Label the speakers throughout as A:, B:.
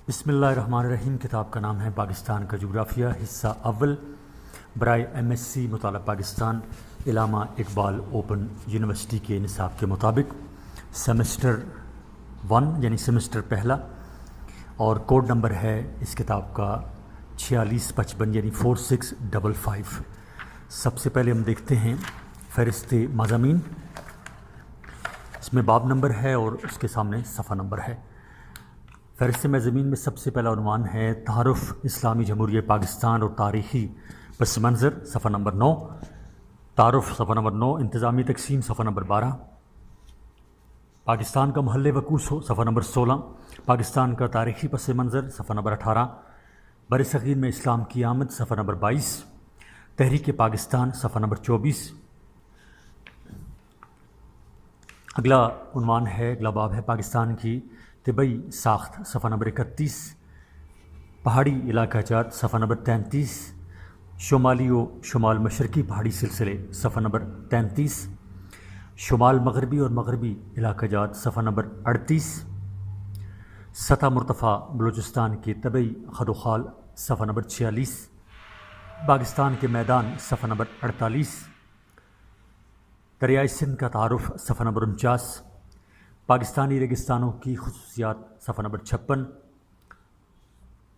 A: بسم اللہ الرحمن الرحیم۔ کتاب کا نام ہے پاکستان کا جغرافیہ، حصہ اول، برائے MSc مطالعہ پاکستان، علامہ اقبال اوپن یونیورسٹی کے نصاب کے مطابق، سیمسٹر 1 یعنی سیمسٹر پہلا، اور کوڈ نمبر ہے اس کتاب کا 4655 یعنی 4655۔ سب سے پہلے ہم دیکھتے ہیں فہرست مضامین۔ اس میں باب نمبر ہے اور اس کے سامنے صفحہ نمبر ہے۔ فہرست مضامین میں سب سے پہلا عنوان ہے تعارف اسلامی جمہوریہ پاکستان اور تاریخی پس منظر، صفحہ نمبر 9۔ تعارف صفحہ نمبر 9، انتظامی تقسیم صفحہ نمبر 12، پاکستان کا محل وقوع صفحہ نمبر 16، پاکستان کا تاریخی پس منظر صفحہ نمبر 18، برصغیر میں اسلام کی آمد صفحہ نمبر 22، تحریک پاکستان صفحہ نمبر 24۔ اگلا عنوان ہے، اگلا باب ہے پاکستان کی طبعی ساخت صفحہ نمبر 31، پہاڑی علاقہ جات صفحہ نمبر 33، شمالی و شمال مشرقی پہاڑی سلسلے صفحہ نمبر 33، شمال مغربی اور مغربی علاقہ جات صفحہ نمبر 38، سطح مرتفع بلوچستان کے طبعی خد و خال صفحہ نمبر 46، پاکستان کے میدان صفحہ نمبر 48، دریائے سندھ کا تعارف صفحہ نمبر 49، پاکستانی ریگستانوں کی خصوصیات صفحہ نمبر 56۔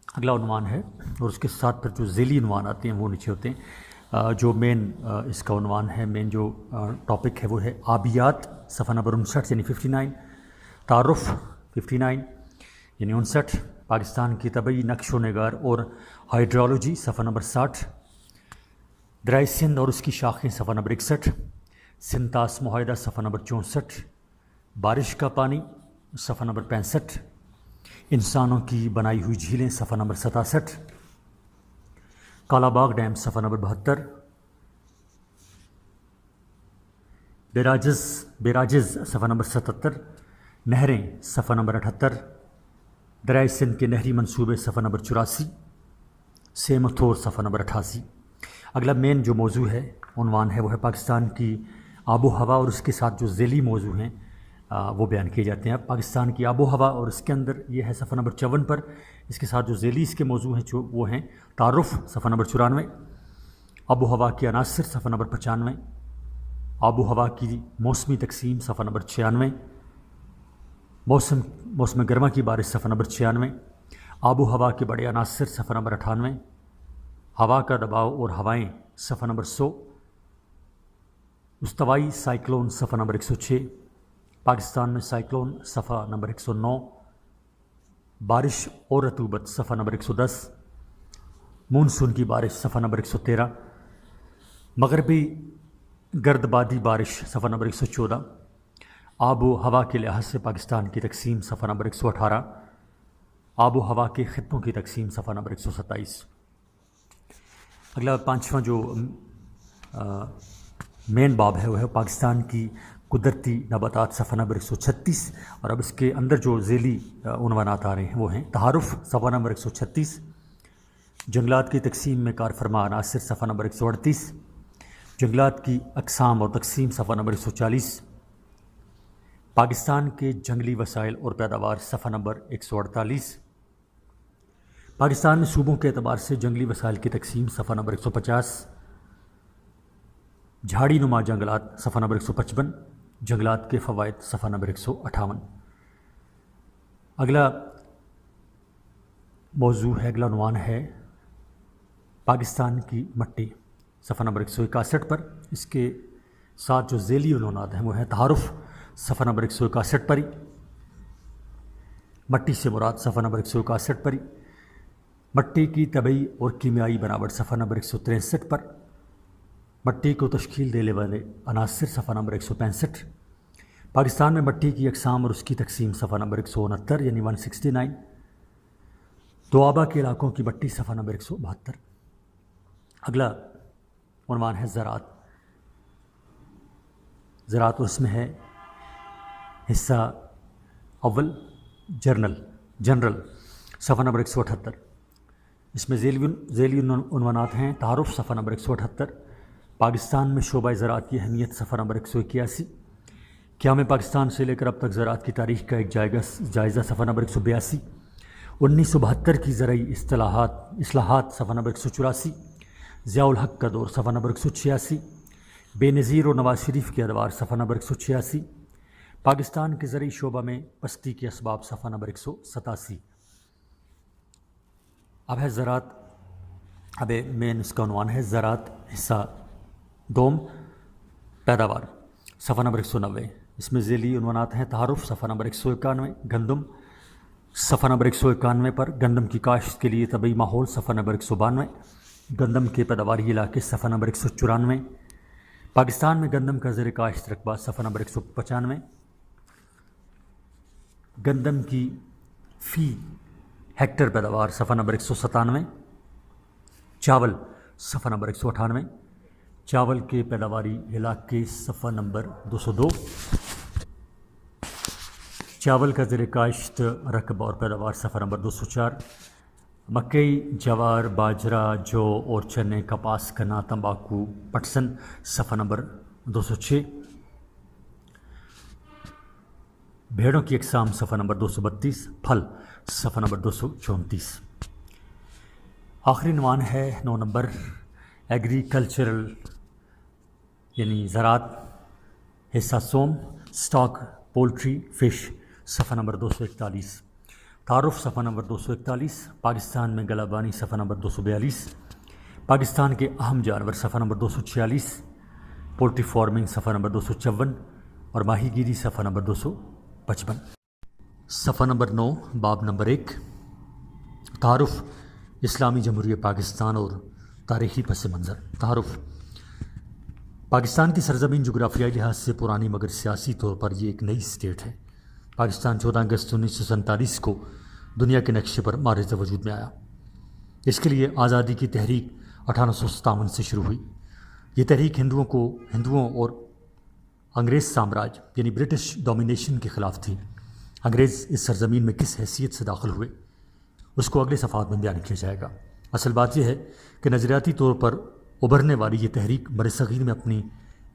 A: اگلا عنوان ہے، اور اس کے ساتھ پھر جو ذیلی عنوان آتے ہیں وہ نیچے ہوتے ہیں۔ جو مین اس کا عنوان ہے، مین جو ٹاپک ہے وہ ہے آبیات صفحہ نمبر 59 یعنی 59، تعارف 59 یعنی 59، پاکستان کی طبعی نقش و نگار اور ہائیڈرولوجی صفحہ نمبر 60، دریائے سندھ اور اس کی شاخیں صفحہ نمبر 61، سندھ طاس معاہدہ صفحہ نمبر 64، بارش کا پانی صفحہ نمبر 65، انسانوں کی بنائی ہوئی جھیلیں صفحہ نمبر 67، کالا باغ ڈیم صفحہ نمبر 72، بیراجز صفحہ نمبر 77، نہریں صفحہ نمبر 78، دریائے سندھ کے نہری منصوبے صفحہ نمبر 84، سیمتھور صفحہ نمبر 88۔ اگلا مین جو موضوع ہے، عنوان ہے، وہ ہے پاکستان کی آب و ہوا، اور اس کے ساتھ جو ذیلی موضوع ہیں وہ بیان کیے جاتے ہیں۔ پاکستان کی آب و ہوا، اور اس کے اندر یہ ہے صفحہ نمبر 54 پر، اس کے ساتھ جو ذیلی اس کے موضوع ہیں جو وہ ہیں تعارف صفحہ نمبر 94، آب و ہوا کے عناصر صفحہ نمبر 95، آب و ہوا کی موسمی تقسیم صفحہ نمبر 96، موسم گرما کی بارش صفحہ نمبر 96، آب و ہوا کے بڑے عناصر صفحہ نمبر 98، ہوا کا دباؤ اور ہوائیں صفحہ نمبر 100، استوائی سائیکلون صفحہ نمبر 106، پاکستان میں سائیکلون صفحہ نمبر 109، بارش اور رطوبت صفحہ نمبر 110، مونسون کی بارش صفحہ نمبر 113، مغربی گرد بادی بارش صفحہ نمبر 114، آب و ہوا کے لحاظ سے پاکستان کی تقسیم صفحہ نمبر 118، آب و ہوا کے خطوں کی تقسیم صفحہ نمبر 127۔ اگلا پانچواں جو مین باب ہے وہ ہے پاکستان کی قدرتی نباتات صفحہ نمبر 136، اور اب اس کے اندر جو ذیلی عنوانات آ رہے ہیں وہ ہیں تعارف صفحہ نمبر 136، جنگلات کی تقسیم میں کار فرما عناصر صفحہ نمبر 138، جنگلات کی اقسام اور تقسیم صفحہ نمبر 140، پاکستان کے جنگلی وسائل اور پیداوار صفحہ نمبر 148، پاکستان میں صوبوں کے اعتبار سے جنگلی وسائل کی تقسیم صفحہ نمبر 150، جھاڑی نما جنگلات صفحہ نمبر 155، جنگلات کے فوائد صفحہ نمبر 158۔ اگلا موضوع ہے، اگلا عنوان ہے پاکستان کی مٹی صفحہ نمبر 161 پر، اس کے ساتھ جو ذیلی عنوانات ہیں وہ ہیں تعارف صفحہ نمبر 161 پر ہی، مٹی سے مراد صفحہ نمبر 161 پر ہی، مٹی کی طبعی اور کیمیائی بناوٹ صفحہ نمبر 163 پر، مٹی کو تشکیل دینے والے عناصر صفحہ نمبر 165، پاکستان میں مٹی کی اقسام اور اس کی تقسیم صفحہ نمبر 169 یعنی 169، دوآبا کے علاقوں کی مٹی صفحہ نمبر 172۔ اگلا عنوان ہے زراعت، اور اس میں ہے حصہ اول جنرل صفحہ نمبر 178، اس میں ذیلی عنوانات ہیں تعارف صفحہ نمبر 178، پاکستان میں شعبہ زراعت کی اہمیت صفحہ نمبر 181، قیام پاکستان سے لے کر اب تک زراعت کی تاریخ کا ایک جائزہ صفحہ نمبر 182، 1972 کی زرعی اصلاحات صفحہ نمبر 184، ضیاء الحق کا دور صفحہ نمبر 186، بے نظیر اور نواز شریف کے ادوار صفحہ نمبر 186، پاکستان کے زرعی شعبہ میں پستی کے اسباب صفحہ نمبر 187۔ اب ہے زراعت، اب مین اس کا عنوان ہے زراعت حصہ دوم پیداوار صفحہ نمبر 190۔ اس میں ذیلی عنوانات ہیں: تعارف صفحہ نمبر 191، گندم صفحہ نمبر 191 پر، گندم کی کاشت کے لیے طبعی ماحول صفحہ نمبر 192، گندم کے پیداواری علاقے صفحہ نمبر 194، پاکستان میں گندم کا زیر کاشت رقبہ صفحہ نمبر 195، گندم کی فی ہیکٹر پیداوار صفحہ نمبر 197، چاول صفحہ نمبر 198، چاول کے پیداواری علاقے صفحہ نمبر 202، چاول کا زیر کاشت رقبہ اور پیداوار صفحہ نمبر 204، مکئی، جوار، باجرہ، جو اور چنے، کپاس، گنا، تمباکو، پٹسن صفحہ نمبر 206، بھیڑوں کی اقسام صفحہ نمبر 232، پھل صفحہ نمبر 234۔ آخری عنوان ہے 9 نمبر، ایگریکلچرل یعنی زراعت حصہ سوم، سٹاک، پولٹری، فش صفحہ نمبر 241، تعارف صفحہ نمبر 241، پاکستان میں گلہ بانی صفحہ نمبر 242، پاکستان کے اہم جانور صفحہ نمبر 246، پولٹری فارمنگ صفحہ نمبر 254 اور ماہی گیری صفحہ نمبر 255۔ صفحہ نمبر 9، باب نمبر 1، تعارف اسلامی جمہوریہ پاکستان اور تاریخی پس منظر۔ تعارف: پاکستان کی سرزمین جغرافیائی لحاظ سے پرانی مگر سیاسی طور پر یہ ایک نئی اسٹیٹ ہے۔ پاکستان 14 اگست 1947 کو دنیا کے نقشے پر معرض وجود میں آیا۔ اس کے لیے آزادی کی تحریک 1857 سے شروع ہوئی۔ یہ تحریک ہندوؤں اور انگریز سامراج یعنی برٹش ڈومینیشن کے خلاف تھی۔ انگریز اس سرزمین میں کس حیثیت سے داخل ہوئے اس کو اگلے صفحات میں بیان کیا جائے گا۔ اصل بات یہ ہے کہ نظریاتی طور پر ابھرنے والی یہ تحریک برصغیر میں اپنی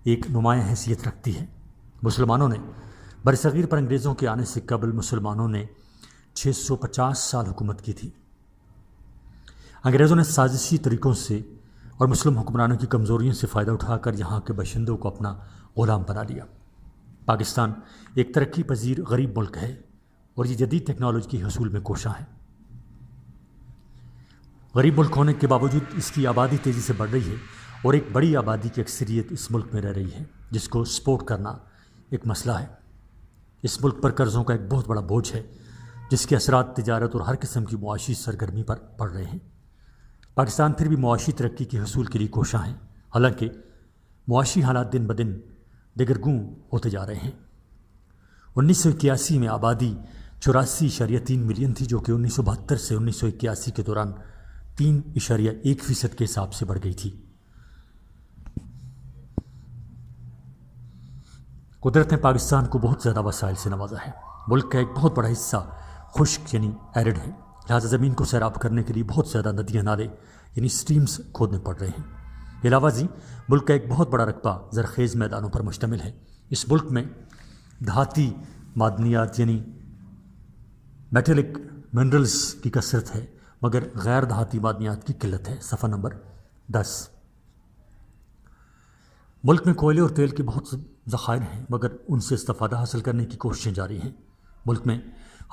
A: ایک نمایاں حیثیت رکھتی ہے۔ مسلمانوں نے برصغیر پر انگریزوں کے آنے سے قبل مسلمانوں نے 650 سال حکومت کی تھی۔ انگریزوں نے سازشی طریقوں سے اور مسلم حکمرانوں کی کمزوریوں سے فائدہ اٹھا کر یہاں کے باشندوں کو اپنا غلام بنا لیا۔ پاکستان ایک ترقی پذیر غریب ملک ہے اور یہ جدید ٹیکنالوجی کے حصول میں کوشاں ہے۔ غریب ملک ہونے کے باوجود اس کی آبادی تیزی سے بڑھ رہی ہے اور ایک بڑی آبادی کی اکثریت اس ملک میں رہ رہی ہے، جس کو سپورٹ کرنا ایک مسئلہ ہے۔ اس ملک پر قرضوں کا ایک بہت بڑا بوجھ ہے، جس کے اثرات تجارت اور ہر قسم کی معاشی سرگرمی پر پڑ رہے ہیں۔ پاکستان پھر بھی معاشی ترقی کے حصول کے لیے کوشاں ہے، حالانکہ معاشی حالات دن بدن دگرگوں ہوتے جا رہے ہیں۔ 1981 میں آبادی 84.3 ملین تھی، جو کہ 1972 سے 1981 کے دوران 3.1% کے حساب سے بڑھ گئی تھی۔ قدرت نے پاکستان کو بہت زیادہ وسائل سے نوازا ہے۔ ملک کا ایک بہت بڑا حصہ خشک یعنی ایرڈ ہے، لہٰذا زمین کو سیراب کرنے کے لیے بہت زیادہ ندیاں، نالے یعنی سٹریمز کھودنے پڑ رہے ہیں۔ علاوہ ازیں ملک کا ایک بہت بڑا رقبہ زرخیز میدانوں پر مشتمل ہے۔ اس ملک میں دھاتی معدنیات یعنی میٹلک منرلز کی کثرت ہے، مگر غیر دھاتی معدنیات کی قلت ہے۔ صفحہ نمبر 10۔ ملک میں کوئلے اور تیل کے بہت ذخائر ہیں، مگر ان سے استفادہ حاصل کرنے کی کوششیں جاری ہیں۔ ملک میں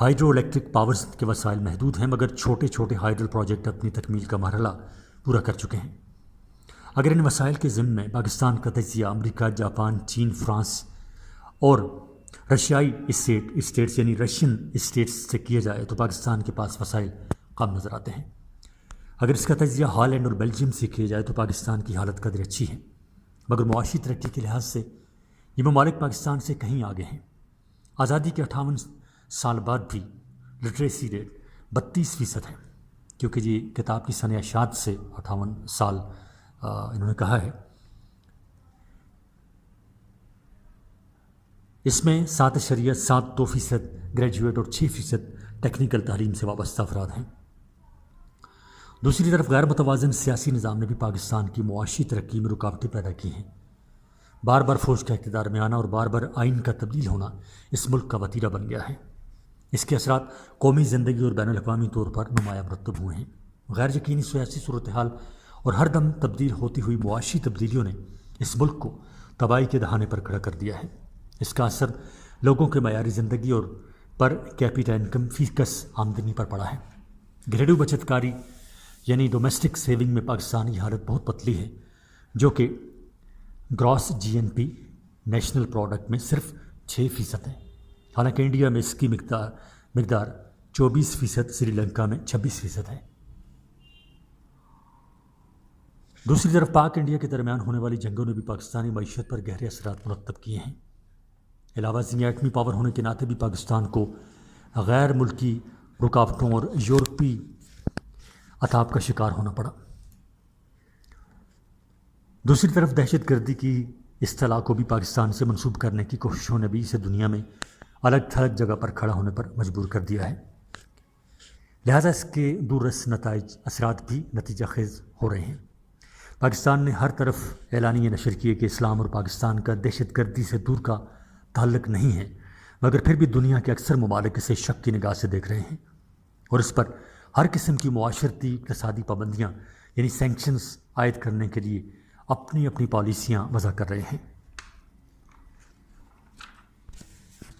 A: ہائیڈرو الیکٹرک پاورز کے وسائل محدود ہیں، مگر چھوٹے چھوٹے ہائیڈرل پروجیکٹ اپنی تکمیل کا مرحلہ پورا کر چکے ہیں۔ اگر ان وسائل کے ضمن میں پاکستان کا تجزیہ امریکہ، جاپان، چین، فرانس اور رشیائی اسٹیٹس یعنی رشین اسٹیٹس سے کیا جائے تو پاکستان کے پاس وسائل کم نظر آتے ہیں۔ اگر اس کا تجزیہ ہالینڈ اور بیلجیم سے کیا جائے تو پاکستان کی حالت قدر اچھی ہے، مگر معاشی ترقی کے لحاظ سے یہ ممالک پاکستان سے کہیں آگے ہیں۔ آزادی کے 58 سال بعد بھی لٹریسی ریٹ 32% ہے، کیونکہ یہ کتاب کی سنہ اشاعت سے 58 سال انہوں نے کہا ہے۔ اس میں 7.72% گریجویٹ اور 6% ٹیکنیکل تعلیم سے وابستہ افراد ہیں۔ دوسری طرف غیر متوازن سیاسی نظام نے بھی پاکستان کی معاشی ترقی میں رکاوٹیں پیدا کی ہیں۔ بار بار فوج کا اقتدار میں آنا اور بار بار آئین کا تبدیل ہونا اس ملک کا وتیرہ بن گیا ہے۔ اس کے اثرات قومی زندگی اور بین الاقوامی طور پر نمایاں مرتب ہوئے ہیں۔ غیر یقینی سیاسی صورتحال اور ہر دم تبدیل ہوتی ہوئی معاشی تبدیلیوں نے اس ملک کو تباہی کے دہانے پر کھڑا کر دیا ہے۔ اس کا اثر لوگوں کے معیاری زندگی اور پر کیپیٹا انکم فیکس آمدنی پر پڑا ہے۔ گھریلو بچت کاری یعنی ڈومیسٹک سیونگ میں پاکستان کی حالت بہت پتلی ہے، جو کہ گراس GNP نیشنل پروڈکٹ میں صرف 6% ہے، حالانکہ انڈیا میں اس کی مقدار 24%، سری لنکا میں 26% ہے۔ دوسری طرف پاک انڈیا کے درمیان ہونے والی جنگوں نے بھی پاکستانی معیشت پر گہرے اثرات مرتب کیے ہیں۔ علاوہ ازیں ایٹمی پاور ہونے کے ناطے بھی پاکستان کو غیر ملکی رکاوٹوں اور یورپی عتاب کا شکار ہونا پڑا۔ دوسری طرف دہشت گردی کی اصطلاح کو بھی پاکستان سے منسوب کرنے کی کوششوں نے بھی اسے دنیا میں الگ تھلگ جگہ پر کھڑا ہونے پر مجبور کر دیا ہے، لہذا اس کے دوررس اثرات بھی نتیجہ خیز ہو رہے ہیں۔ پاکستان نے ہر طرف اعلانیے نشر کیے کہ اسلام اور پاکستان کا دہشت گردی سے دور کا تعلق نہیں ہے، مگر پھر بھی دنیا کے اکثر ممالک اسے شک کی نگاہ سے دیکھ رہے ہیں اور اس پر ہر قسم کی معاشرتی اقتصادی پابندیاں یعنی سینکشنز عائد کرنے کے لیے اپنی اپنی پالیسیاں وضع کر رہے ہیں۔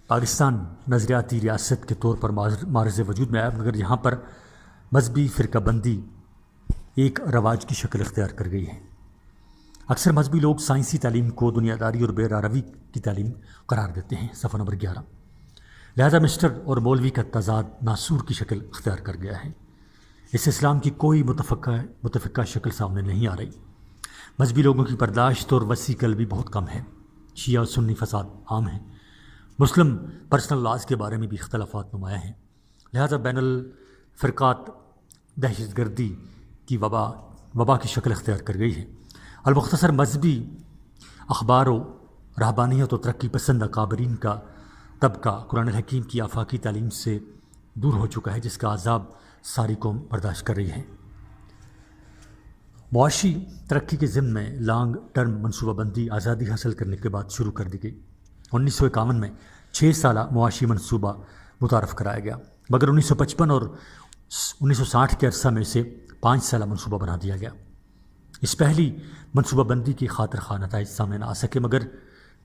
A: پاکستان نظریاتی ریاست کے طور پر معرض وجود میں آیا، مگر یہاں پر مذہبی فرقہ بندی ایک رواج کی شکل اختیار کر گئی ہے۔ اکثر مذہبی لوگ سائنسی تعلیم کو دنیا داری اور بے راروی کی تعلیم قرار دیتے ہیں، صفحہ نمبر 11۔ لہذا مسٹر اور مولوی کا تضاد ناسور کی شکل اختیار کر گیا ہے۔ اس اسلام کی کوئی متفقہ شکل سامنے نہیں آ رہی۔ مذہبی لوگوں کی برداشت اور وسیع قلبی بہت کم ہے۔ شیعہ اور سنی فساد عام ہیں۔ مسلم پرسنل لاز کے بارے میں بھی اختلافات نمایاں ہیں۔ لہذا بین الفرقات دہشت گردی کی وبا کی شکل اختیار کر گئی ہے۔ المختصر مذہبی اخبار و رہبانیت و ترقی پسند اکابرین کا طبقہ قرآن الحکیم کی آفاقی تعلیم سے دور ہو چکا ہے، جس کا عذاب ساری قوم برداشت کر رہی ہے۔ معاشی ترقی کے ضمن میں لانگ ٹرم منصوبہ بندی آزادی حاصل کرنے کے بعد شروع کر دی گئی۔ 1951 میں 6 سالہ معاشی منصوبہ متعارف کرایا گیا، مگر 1955 اور 1960 کے عرصہ میں اسے 5 سالہ منصوبہ بنا دیا گیا۔ اس پہلی منصوبہ بندی کی خاطر خواہ نتائج سامنے نہ آ سکے، مگر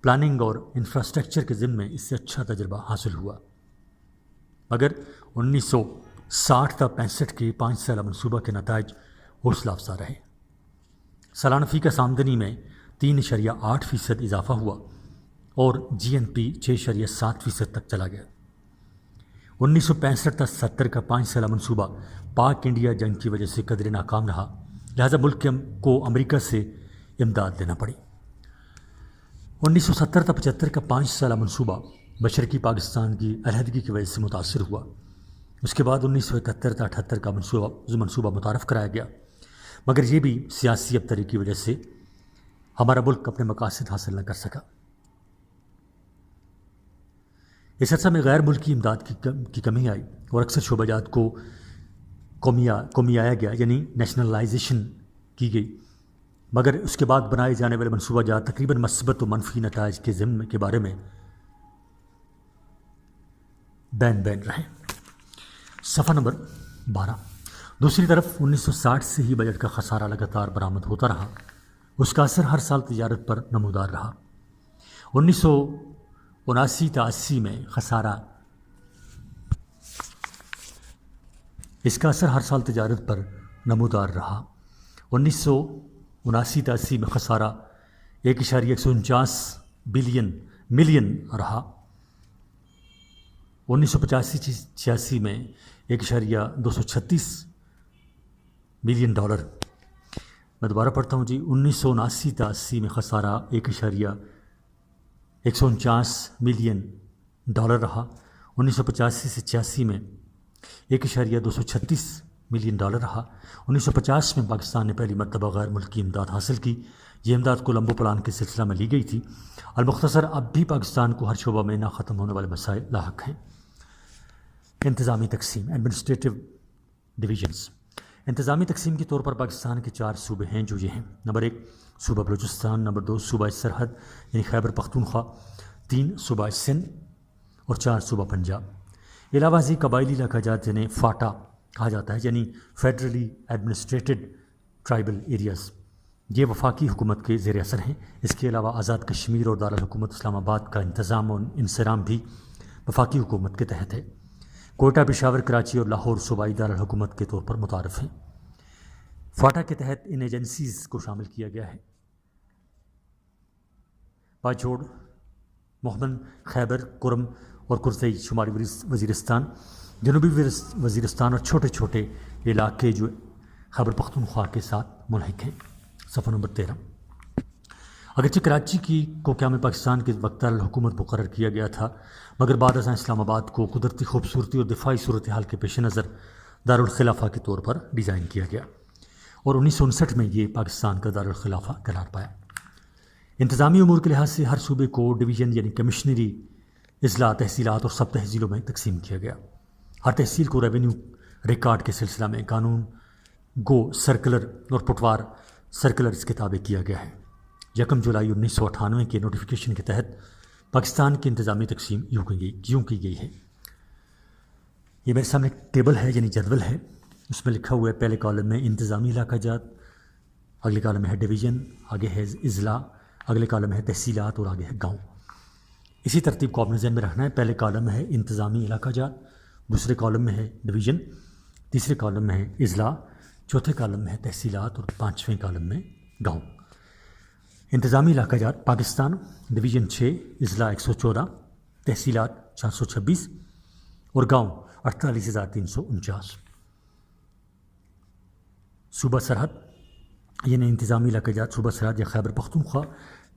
A: پلاننگ اور انفراسٹرکچر کے ضمن میں اس سے اچھا تجربہ حاصل ہوا۔ مگر 1960 تا 65 کے 5 سالہ منصوبہ کے نتائج حوصلہ افزا رہے۔ سالانہ فی کس آمدنی میں 3.8% اضافہ ہوا اور GNP 6.7% تک چلا گیا۔ 1965 تا 70 کا 5 سالہ منصوبہ پاک انڈیا جنگ کی وجہ سے قدرے ناکام رہا، لہذا ملک کو امریکہ سے امداد لینا پڑی۔ 1970 تا 75 کا 5 سالہ منصوبہ مشرقی پاکستان کی علیحدگی کی وجہ سے متاثر ہوا۔ اس کے بعد 1971 تا 78 کا منصوبہ متعارف کرایا گیا، مگر یہ بھی سیاسی ابتری کی وجہ سے ہمارا ملک اپنے مقاصد حاصل نہ کر سکا۔ اس عرصہ میں غیر ملکی امداد کی کمی آئی اور اکثر شعبہ جات کو قومیایا گیا، یعنی نیشنلائزیشن کی گئی، مگر اس کے بعد بنائے جانے والے منصوبہ جات تقریباً مثبت و منفی نتائج کے ضمن کے بارے میں بین رہے۔ صفحہ نمبر 12۔ دوسری طرف 1960 سے ہی بجٹ کا خسارہ لگاتار برآمد ہوتا رہا، اس کا اثر ہر سال تجارت پر نمودار رہا۔ 1979 تا 80 میں خسارہ اس کا اثر ہر سال تجارت پر نمودار رہا۔ 1979 تا 80 میں خسارہ 1.149 ملین رہا۔ 1985-86 میں 1.236 ملین ڈالر۔ میں دوبارہ پڑھتا ہوں جی، 1979 تا 80 میں خسارہ 1.149 ملین ڈالر رہا۔ 1985 سے 86 میں 1.236 ملین ڈالر رہا۔ 1950 میں پاکستان نے پہلی مرتبہ غیر ملکی امداد حاصل کی۔ یہ امداد کولمبو پلان کے سلسلہ میں لی گئی تھی۔ المختصر اب بھی پاکستان کو ہر شعبہ میں نہ ختم ہونے والے مسائل لاحق ہیں۔ انتظامی تقسیم، ایڈمنسٹریٹو ڈویژنز۔ انتظامی تقسیم کے طور پر پاکستان کے 4 صوبے ہیں جو یہ ہیں: نمبر 1 صوبہ بلوچستان، نمبر 2 صوبہ سرحد یعنی خیبر پختونخوا، 3 صوبہ سندھ اور 4 صوبہ پنجاب۔ علاوہ ازیں قبائلی علاقہ جات جنہیں فاٹا کہا جاتا ہے، یعنی فیڈرلی ایڈمنسٹریٹڈ ٹرائبل ایریاز، یہ وفاقی حکومت کے زیر اثر ہیں۔ اس کے علاوہ آزاد کشمیر اور دارالحکومت اسلام آباد کا انتظام اور انصرام بھی وفاقی حکومت کے تحت ہے۔ کوئٹہ، پشاور، کراچی اور لاہور صوبائی دارالحکومت کے طور پر متعارف ہیں۔ فاٹا کے تحت ان ایجنسیز کو شامل کیا گیا ہے: باجوڑ، محمد، خیبر، کرم اور کرزئی شمالی وزیرستان، جنوبی وزیرستان اور چھوٹے چھوٹے علاقے جو خیبر پختونخوا کے ساتھ ملحق ہیں۔ صفحہ نمبر 13۔ اگرچہ کراچی کو قیام پاکستان کے وقت دارالحکومت مقرر کیا گیا تھا، مگر بعد ازاں اسلام آباد کو قدرتی خوبصورتی اور دفاعی صورتحال کے پیش نظر دارالخلافہ کے طور پر ڈیزائن کیا گیا اور 1959 میں یہ پاکستان کا دارالخلافہ قرار پایا۔ انتظامی امور کے لحاظ سے ہر صوبے کو ڈویژن یعنی کمشنری اضلاع، تحصیلات اور سب تحصیلوں میں تقسیم کیا گیا۔ ہر تحصیل کو ریونیو ریکارڈ کے سلسلہ میں قانون گو سرکلر اور پٹوار سرکلر اس کے تابع کیا گیا ہے۔ 1 جولائی 1998 کے نوٹیفیکیشن کے تحت پاکستان کی انتظامی تقسیم یوں کی گئی ہے۔ یہ میرے سامنے ٹیبل ہے یعنی جدول ہے، اس میں لکھا ہوا ہے پہلے کالم میں انتظامی علاقہ جات، اگلے کالم میں ہے ڈویژن، آگے ہے اضلاع، اگلے کالم ہے تحصیلات اور آگے ہے گاؤں۔ اسی ترتیب کو آپ نے ذہن میں رکھنا ہے۔ پہلے کالم میں ہے انتظامی علاقہ جات، دوسرے کالم میں ہے ڈویژن، تیسرے کالم میں ہے اضلاع، چوتھے کالم میں ہے تحصیلات اور پانچویں کالم میں گاؤں۔ انتظامی علاقہ جات: پاکستان، ڈویژن 6، اضلاع 114، تحصیلات 426 اور گاؤں 48,349۔ صوبہ سرحد یعنی انتظامی علاقہ جات صوبہ سرحد یا خیبر پختونخوا،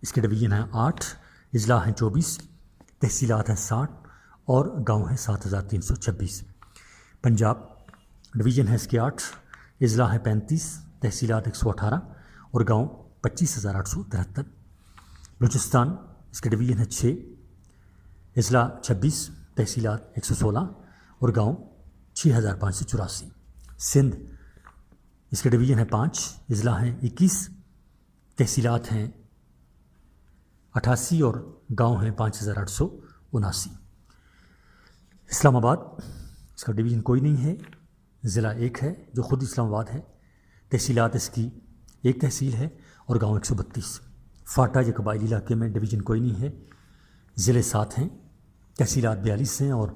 A: اس کے ڈویژن ہیں 8، اضلاع ہیں 24، تحصیلات ہیں 60 اور گاؤں ہیں 7,326۔ پنجاب، ڈویژن ہے اس کے 8، اضلاع ہیں 35، تحصیلات 118 اور گاؤں 25,873۔ بلوچستان، اس کے ڈویژن ہے 6، اضلاع 26، تحصیلات 116 اور گاؤں 6,584۔ سندھ، اس کے ڈویژن ہے 5، اضلاع ہیں 21، تحصیلات ہیں 88 اور گاؤں ہیں 5,879۔ اسلام آباد، اس کا ڈویژن کوئی نہیں ہے، ضلع 1 ہے جو خود اسلام آباد ہے، تحصیلات اس کی 1 تحصیل ہے اور گاؤں 132۔ فاٹا یہ قبائلی علاقے میں ڈویژن کوئی نہیں ہے، ضلع 7 ہیں، تحصیلات 42 ہیں اور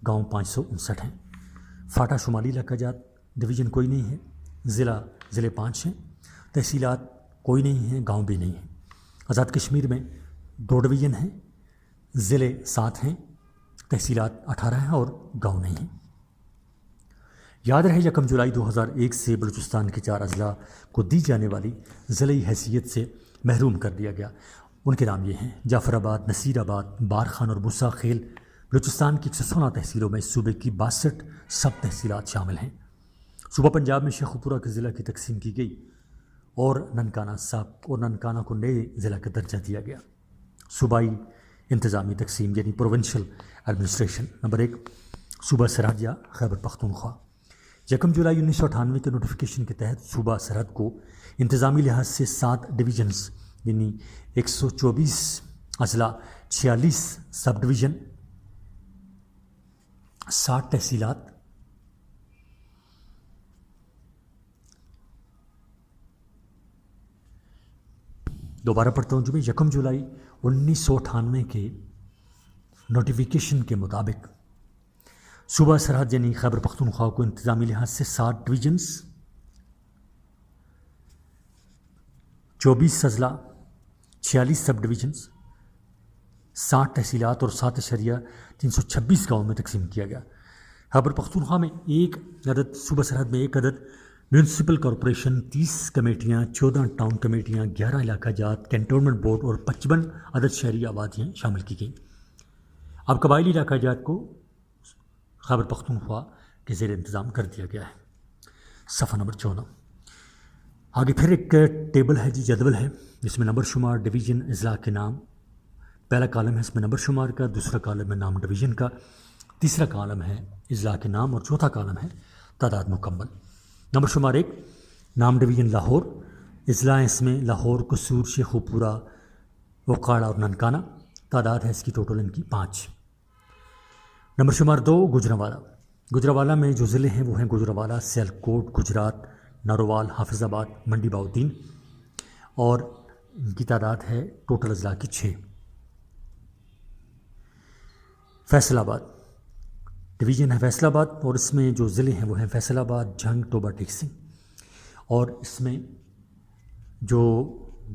A: گاؤں 559 ہیں۔ فاٹا شمالی علاقہ جات، ڈویژن کوئی نہیں ہے، ضلع 5 ہیں، تحصیلات کوئی نہیں ہیں، گاؤں بھی نہیں ہیں۔ آزاد کشمیر میں 2 ڈویژن ہیں، ضلع 7 ہیں، تحصیلات 18 ہیں اور گاؤں نہیں ہیں۔ یاد رہے 1 جولائی 2001 سے بلوچستان کے 4 اضلاع کو دی جانے والی ضلعی حیثیت سے محروم کر دیا گیا۔ ان کے نام یہ ہیں: جعفر آباد، نصیر آباد، بارخان اور موسیٰ خیل۔ بلوچستان کی 116 تحصیلوں میں اس صوبے کی 62 سب تحصیلات شامل ہیں۔ صوبہ پنجاب میں شیخوپورہ کے ضلع کی تقسیم کی گئی اور ننکانہ کو نئے ضلع کا درجہ دیا گیا۔ صوبائی انتظامی تقسیم یعنی پروونشل ایڈمنسٹریشن: نمبر 1، صوبہ سرحد یا خیبر پختونخوا۔ 1 جولائی 1998 کے نوٹیفیکیشن کے تحت صوبہ سرحد کو انتظامی لحاظ سے 7 ڈویژنز یعنی 124 اضلاع، 46 سب ڈویژن، 60 تحصیلات، دوبارہ پڑھتا ہوں 1 جولائی 1998 کے نوٹیفیکیشن کے مطابق صوبہ سرحد یعنی خیبر پختونخوا کو انتظامی لحاظ سے 7 ڈویژنز، 24 اضلاع، 46 سب ڈویژنز، 60 تحصیلات اور 7.326 گاؤں میں تقسیم کیا گیا۔ خیبر پختونخوا میں 1 عدد صوبہ سرحد میں 1 عدد میونسپل کارپوریشن، 30 کمیٹیاں، 14 ٹاؤن کمیٹیاں، 11 علاقہ جات کینٹونمنٹ بورڈ اور 55 عدد شہری آبادیاں شامل کی گئیں۔ اب قبائلی علاقہ جات کو خیبر پختونخوا کے زیر انتظام کر دیا گیا ہے۔ صفحہ نمبر 14۔ آگے پھر ایک ٹیبل ہے جدول ہے جس میں نمبر شمار، ڈویژن، اضلاع کے نام، پہلا کالم ہے اس میں نمبر شمار کا، دوسرا کالم ہے نام ڈویژن کا، تیسرا کالم ہے اضلاع کے نام اور چوتھا کالم ہے تعداد مکمل۔ نمبر شمار 1، نام ڈویژن لاہور، اضلاع اس میں لاہور، قصور، شیخوپورہ، وقاڑہ اور ننکانہ، تعداد ہے اس کی ٹوٹل ان کی 5۔ نمبر شمار 2 گوجرانوالہ. گوجرانوالہ میں جو ضلع ہیں وہ ہیں گوجرانوالہ، سیالکوٹ، گجرات، ناروال، حافظ آباد، منڈی باؤدین، اور ان کی تعداد ہے ٹوٹل اضلاع کی 6. فیصل آباد ڈویژن ہے فیصل آباد، اور اس میں جو ضلع ہیں وہ ہیں فیصل آباد، جھنگ، ٹوبہ ٹیکسی، اور اس میں جو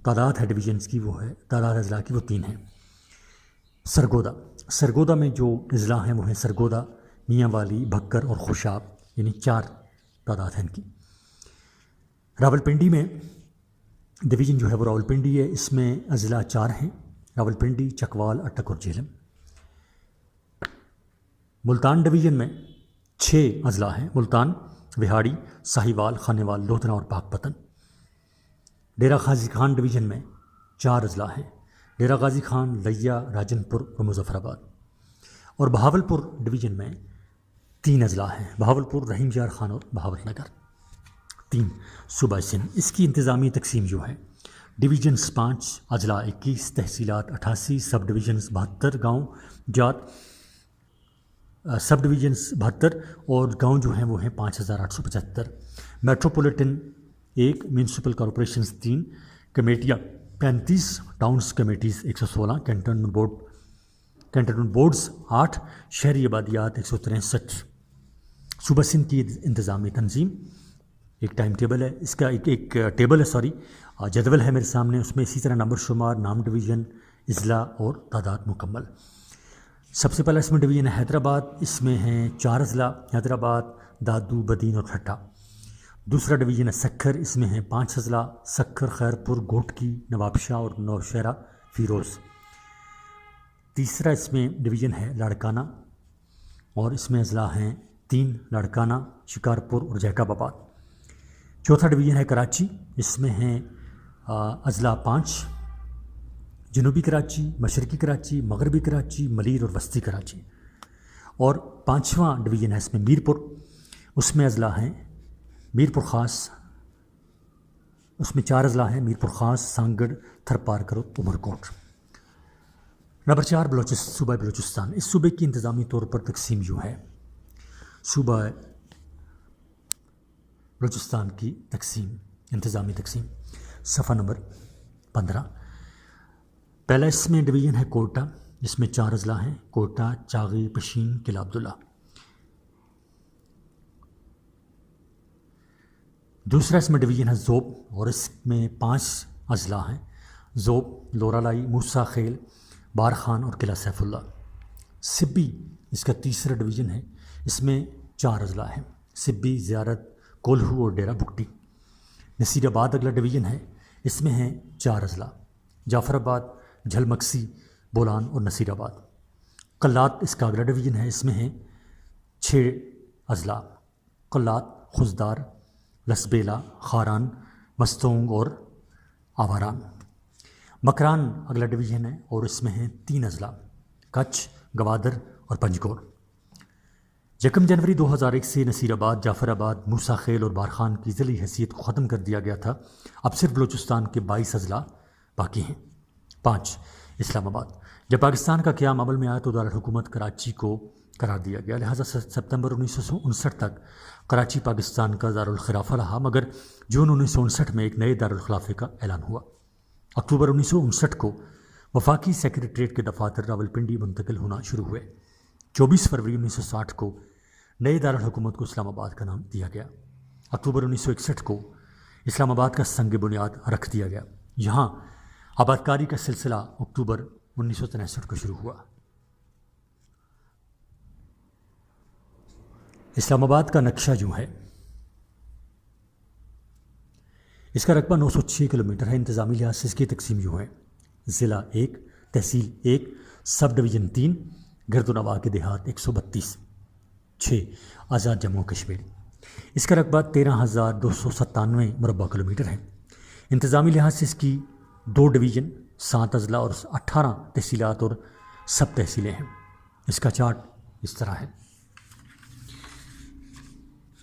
A: تعداد ہے ڈویژنس کی وہ ہے، تعداد اضلاع کی وہ 3 ہیں. سرگودا میں جو اضلاع ہیں وہ ہیں سرگودا، میاں والی، بھکر اور خوشاب، یعنی 4 تعداد ہیں ان کی. راولپنڈی میں ڈویژن جو ہے وہ راولپنڈی ہے، اس میں اضلاع 4 ہیں، راولپنڈی، چکوال، اٹک اور جہلم. ملتان ڈویژن میں 6 اضلاع ہیں، ملتان، وہاڑی، ساہیوال، خانیوال، لودھنا اور پاک پتن. ڈیرہ غازی خان ڈویژن میں 4 اضلاع ہیں، ڈیرہ غازی خان، لیا، راجن پور اور مظفر آباد. اور بہاولپور ڈویژن میں 3 اضلاع ہیں، بہاولپور، رحیم یار خان اور بہاول نگر. 3 صوبہ سندھ. اس کی انتظامی تقسیم جو ہے، ڈویژنز 5، اضلاع 21، تحصیلات 88، سب ڈویژنز 72، گاؤں جات سب ڈویژنز 72، اور گاؤں جو ہیں وہ ہیں 5875. Metropolitan 1، municipal corporations 3، کمیٹیاں 35، towns committees 116، cantonment boards 8، شہری آبادیات 163. صوبہ سندھ کی انتظامی تنظیم، ایک ٹائم ٹیبل ہے اس کا، ایک ٹیبل ہے جدول ہے میرے سامنے، اس میں اسی طرح نمبر شمار، نام ڈویژن، اضلاع اور تعداد مکمل. سب سے پہلا اس میں ڈویژن ہے حیدرآباد، اس میں ہیں 4 اضلاع، حیدرآباد، دادو، بدین اور ٹھٹا. دوسرا ڈویژن ہے سکھر، اس میں ہیں 5 اضلاع، سکھر، خیرپور، گھوٹکی، نواب شاہ اور نوشہرہ فیروز. تیسرا اس میں ڈویژن ہے لاڑکانہ، اور اس میں اضلاع ہیں 3، لاڑکانہ، شکارپور اور جیکب آباد. چوتھا ڈویژن ہے کراچی، اس میں ہیں اضلاع 5، جنوبی کراچی، مشرقی کراچی، مغربی کراچی، ملیر اور وسطی کراچی. اور 5واں ڈویژن ہے اس میں میرپور، اس میں اضلاع ہیں میرپور خاص، اس میں 4 اضلاع ہیں، میرپور خاص، سانگڑ، تھرپارکر اور عمرکوٹ. نمبر 4 صوبہ بلوچستان. اس صوبے کی انتظامی طور پر تقسیم جو ہے، صوبہ بلوچستان کی انتظامی تقسیم، صفحہ نمبر 15. پہلا اس میں ڈویژن ہے کوئٹہ، اس میں 4 اضلاع ہیں، کوئٹہ، چاغی، پشین، قلعہ عبداللہ. دوسرا اس میں ڈویژن ہے زوب، اور اس میں 5 اضلاع ہیں، زوب، لورالائی، موسیٰ خیل، بارخان اور قلعہ سیف اللہ. سبی اس کا تیسرا ڈویژن ہے، اس میں 4 اضلاع ہیں، سبی، زیارت، کولہو اور ڈیرہ بگٹی. نصیر آباد اگلا ڈویژن ہے، اس میں ہیں 4 اضلاع، جعفر آباد، جھلمکسی، بولان اور نصیر آباد. قلات اس کا اگلا ڈویژن ہے، اس میں ہیں 6 اضلاع، قلات، خزدار، لسبیلا، خاران، مستونگ اور آواران. مکران اگلا ڈویژن ہے، اور اس میں ہیں 3 اضلاع، کچھ، گوادر اور پنجگور. 1 جنوری 2001 سے نصیر آباد، جعفر آباد، موسیٰ خیل اور بارخان کی ضلعی حیثیت کو ختم کر دیا گیا تھا. اب صرف بلوچستان کے 22 اضلاع باقی ہیں. 5 اسلام آباد. جب پاکستان کا قیام عمل میں آیا تو دارالحکومت کراچی کو قرار دیا گیا، لہٰذا ستمبر 1959 تک کراچی پاکستان کا دارالخلافہ رہا، مگر جون 1959 میں ایک نئے دارالخلافے کا اعلان ہوا. اکتوبر 1959 کو وفاقی سیکریٹریٹ کے دفاتر راولپنڈی منتقل ہونا شروع ہوئے. 24 فروری 1960 کو نئے دارالحکومت کو اسلام آباد کا نام دیا گیا. اکتوبر 1961 کو اسلام آباد کا سنگ بنیاد رکھ دیا گیا. یہاں آبادکاری کا سلسلہ اکتوبر 1963 کو شروع ہوا. اسلام آباد کا نقشہ جو ہے، اس کا رقبہ 906 کلومیٹر ہے. انتظامی لحاظ سے اس کی تقسیم جو ہے، ضلع 1، تحصیل 1، سب ڈویژن 3، گرد و نواح کے دیہات 132. 6 آزاد جموں کشمیر. اس کا رقبہ 13,297 مربع کلومیٹر ہے. انتظامی لحاظ سے اس کی 2 ڈویژن، 7 اضلاع اور 18 تحصیلات اور سب تحصیلیں ہیں. اس کا چارٹ اس طرح ہے،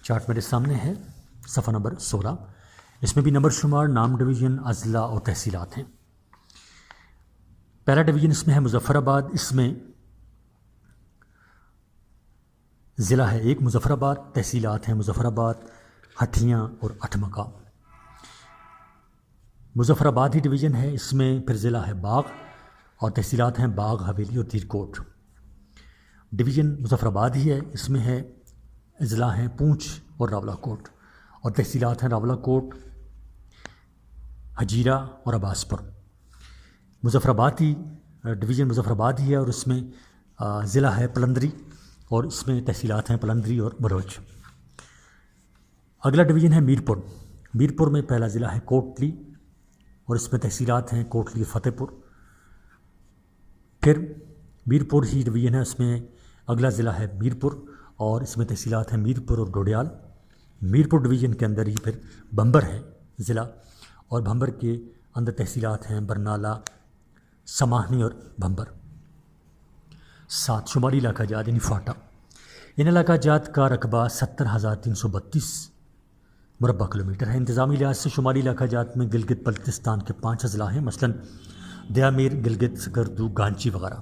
A: چارٹ میرے سامنے ہے، صفحہ نمبر 16. اس میں بھی نمبر شمار، نام ڈویژن، اضلاع اور تحصیلات ہیں. پہلا ڈویژن اس میں ہے مظفر آباد، اس میں ضلع ہے ایک مظفر آباد، تحصیلات ہیں مظفر آباد، ہٹھیاں اور اٹھمکا۔ مظفر آباد ہی ڈویژن ہے، اس میں پھر ضلع ہے باغ اور تحصیلات ہیں باغ، حویلی اور تیرکوٹ۔ ڈویژن مظفر آباد ہی ہے، اس میں ہے اضلاع ہیں پونچھ اور راولہ کوٹ، اور تحصیلات ہیں راولہ کوٹ، ہجیرہ اور عباس پور۔ مظفر آباد ہی ڈویژن مظفر آباد ہی ہے، اور اس میں ضلع ہے پلندری، اور اس میں تحصیلات ہیں پلندری اور بلوچ۔ اگلا ڈویژن ہے میرپور۔ میرپور میں پہلا ضلع ہے کوٹلی، اور اس میں تحصیلات ہیں کوٹلی اور فتح پور۔ پھر میرپور ہی ڈویژن ہے، اس میں اگلا ضلع ہے میرپور، اور اس میں تحصیلات ہیں میرپور اور ڈوڈیال۔ میرپور ڈویژن کے اندر ہی پھر بھنبر ہے ضلع، اور بھنبر کے اندر تحصیلات ہیں برنالہ، سماہنی اور بھنبر۔ 7 شمالی علاقہ جات یعنی فاٹا۔ ان علاقہ جات کا رقبہ 70,332 مربع کلومیٹر ہے۔ انتظامی لحاظ سے شمالی علاقہ جات میں گلگت بلتستان کے 5 اضلاع ہیں، مثلاً دیامیر، گلگت، سکردو، گانچی وغیرہ۔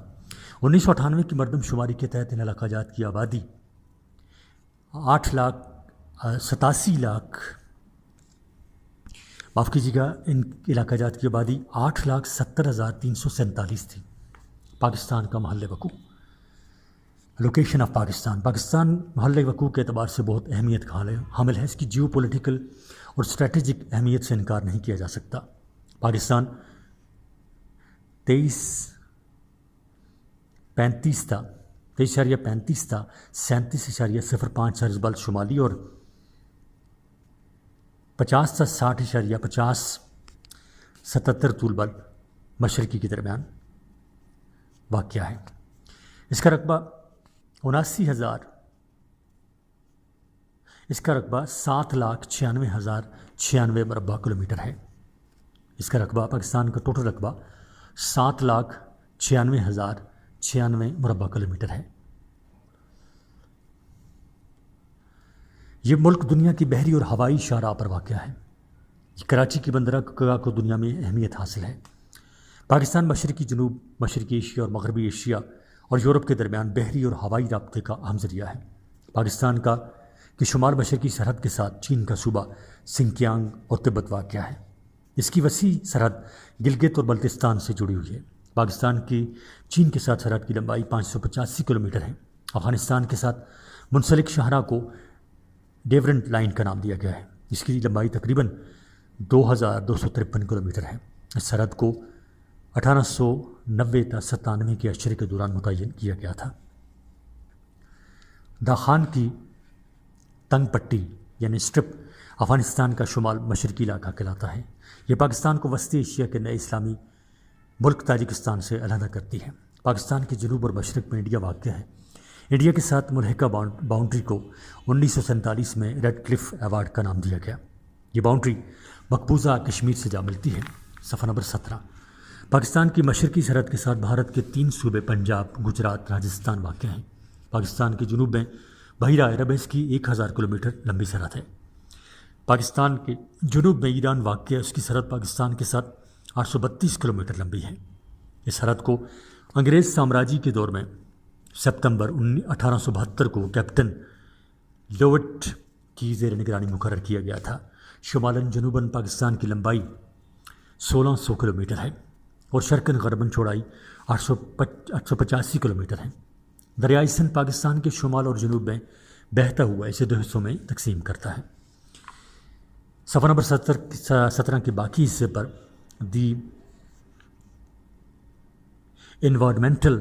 A: 1998 کی مردم شماری کے تحت ان علاقہ جات کی آبادی ان علاقہ جات کی آبادی 8,70,347 تھی۔ پاکستان کا محل وقوع۔ Location of Pakistan. پاکستان محل وقوع کے اعتبار سے بہت اہمیت کا حامل ہے، اس کی جیو پولیٹیکل اور اسٹریٹجک اہمیت سے انکار نہیں کیا جا سکتا۔ پاکستان 23.35 تھا، 37.05 سرز بل شمالی، اور 50 تا 60.50 طول بل مشرقی کے درمیان واقع ہے۔ اس کا رقبہ 7,96,096 مربع کلومیٹر ہے۔ اس کا رقبہ، پاکستان کا ٹوٹل رقبہ 7,96,096 مربع کلومیٹر ہے۔ یہ ملک دنیا کی بحری اور ہوائی شاہراہ پر واقع ہے۔ کراچی کی بندرگاہ کو دنیا میں اہمیت حاصل ہے۔ پاکستان مشرقی جنوب، مشرقی ایشیا اور مغربی ایشیا اور یورپ کے درمیان بحری اور ہوائی رابطے کا اہم ذریعہ ہے۔ پاکستان کی شمال مشرقی سرحد کے ساتھ چین کا صوبہ سنکیانگ اور تبت واقع ہے۔ اس کی وسیع سرحد گلگت اور بلتستان سے جڑی ہوئی ہے۔ پاکستان کی چین کے ساتھ سرحد کی لمبائی 585 کلومیٹر ہے۔ افغانستان کے ساتھ منسلک شاہراہ کو ڈیورنٹ لائن کا نام دیا گیا ہے۔ اس کی لمبائی تقریباً 2,253 کلومیٹر ہے۔ اس سرحد کو 1890 تا 97 کے عشرے کے دوران متعین کیا گیا تھا۔ داخان کی تنگ پٹی یعنی اسٹرپ افغانستان کا شمال مشرقی علاقہ کہلاتا ہے۔ یہ پاکستان کو وسطی ایشیا کے نئے اسلامی ملک تاجکستان سے علیحدہ کرتی ہے۔ پاکستان کے جنوب اور مشرق میں انڈیا واقع ہے۔ انڈیا کے ساتھ ملحقہ باؤنڈری کو 1947 میں ریڈ کلف ایوارڈ کا نام دیا گیا۔ یہ باؤنڈری مقبوضہ کشمیر سے جا ملتی ہے۔ صفحہ نمبر 17۔ پاکستان کی مشرقی سرحد کے ساتھ بھارت کے 3 صوبے پنجاب، گجرات، راجستھان واقع ہیں۔ پاکستان کے جنوب میں بحیرہ عرب ہے، اس کی 1000 کلومیٹر لمبی سرحد ہے۔ پاکستان کے جنوب میں ایران واقع ہے، اس کی سرحد پاکستان کے ساتھ 832 کلومیٹر لمبی ہے۔ اس سرحد کو انگریز سامراجی کے دور میں ستمبر 1872 کو کیپٹن لووٹ کی زیر نگرانی مقرر کیا گیا تھا۔ شمالاً جنوباً پاکستان کی لمبائی 1600 کلومیٹر ہے، اور شرقاً غرباً چوڑائی 885 کلومیٹر ہے۔ دریائے سندھ پاکستان کے شمال اور جنوب میں بہتا ہوا اسے 2 حصوں میں تقسیم کرتا ہے۔ صفحہ نمبر 17 کے باقی حصے پر the environmental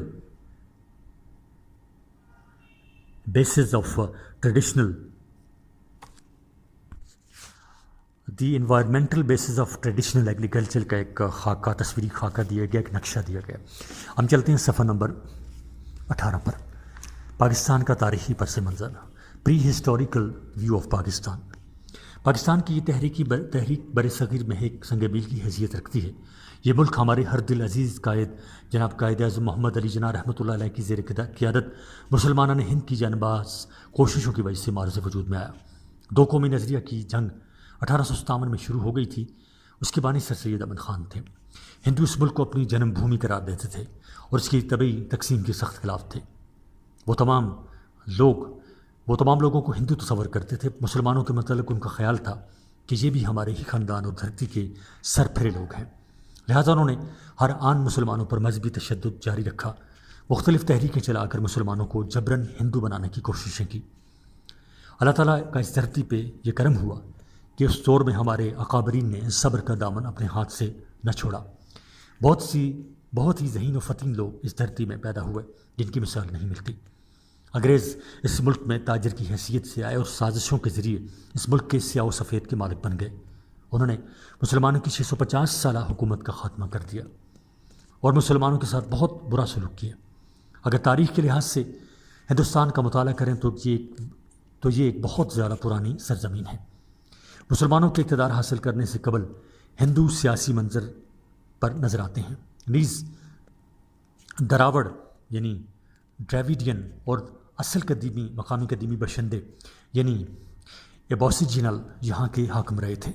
A: bases of traditional agriculture کا ایک خاکہ، تصویری خاکہ دیا گیا، ایک نقشہ دیا گیا۔ ہم چلتے ہیں صفحہ نمبر 18 پر۔ پاکستان کا تاریخی پس منظر، prehistorical view of Pakistan. Pakistan کی یہ تحریک بر صغیر میں ایک سنگ میل کی حیثیت رکھتی ہے۔ یہ ملک ہمارے ہر دل عزیز قائد جناب قائد اعظم محمد علی جناح رحمۃ اللہ علیہ کی زیر قیادت مسلمانان ہند کی جانباز کوششوں کی وجہ سے معرض وجود میں آیا۔ 2 قومی نظریہ کی جنگ 1857 میں شروع ہو گئی تھی۔ اس کے بانی سر سید احمد خان تھے۔ ہندو اس ملک کو اپنی جنم بھومی قرار دیتے تھے اور اس کی طبعی تقسیم کے سخت خلاف تھے۔ وہ تمام لوگ وہ تمام لوگوں کو ہندو تصور کرتے تھے۔ مسلمانوں کے متعلق ان کا خیال تھا کہ یہ بھی ہمارے ہی خاندان اور دھرتی کے سرپھرے لوگ ہیں، لہٰذا انہوں نے ہر آن مسلمانوں پر مذہبی تشدد جاری رکھا، مختلف تحریکیں چلا کر مسلمانوں کو جبراً ہندو بنانے کی کوششیں کی۔ اللہ تعالیٰ کا اس دھرتی پہ یہ کرم ہوا کہ اس دور میں ہمارے اکابرین نے صبر کا دامن اپنے ہاتھ سے نہ چھوڑا۔ بہت ہی ذہین و فطین لوگ اس دھرتی میں پیدا ہوئے جن کی مثال نہیں ملتی۔ انگریز اس ملک میں تاجر کی حیثیت سے آئے اور سازشوں کے ذریعے اس ملک کے سیاہ و سفید کے مالک بن گئے۔ انہوں نے مسلمانوں کی 650 سالہ حکومت کا خاتمہ کر دیا اور مسلمانوں کے ساتھ بہت برا سلوک کیا۔ اگر تاریخ کے لحاظ سے ہندوستان کا مطالعہ کریں تو یہ ایک بہت زیادہ پرانی سرزمین ہے۔ مسلمانوں کے اقتدار حاصل کرنے سے قبل ہندو سیاسی منظر پر نظر آتے ہیں، نیز دراوڑ یعنی ڈریویڈین اور اصل مقامی قدیمی باشندے یعنی ایبوریجنل یہاں کے حاکم رہے تھے۔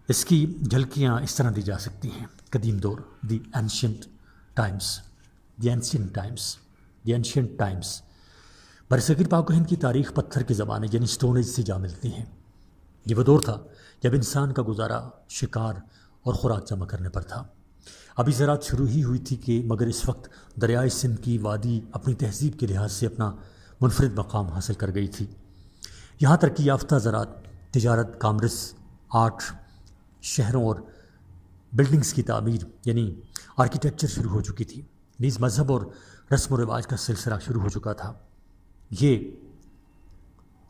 A: اس کی جھلکیاں اس طرح دی جا سکتی ہیں: قدیم دور، دی اینشینٹ ٹائمز۔ برصغیر پاک و ہند کی تاریخ پتھر کے زمانے یعنی اسٹون ایج سے جا ملتی ہیں۔ یہ وہ دور تھا جب انسان کا گزارا شکار اور خوراک جمع کرنے پر تھا۔ ابھی زراعت شروع ہی ہوئی تھی کہ مگر اس وقت دریائے سندھ کی وادی اپنی تہذیب کے لحاظ سے اپنا منفرد مقام حاصل کر گئی تھی۔ یہاں ترقی یافتہ زراعت، تجارت، کامرس، آرٹ، شہروں اور بلڈنگز کی تعمیر یعنی آرکیٹیکچر شروع ہو چکی تھی، نیز مذہب اور رسم و رواج کا سلسلہ شروع ہو چکا تھا۔ یہ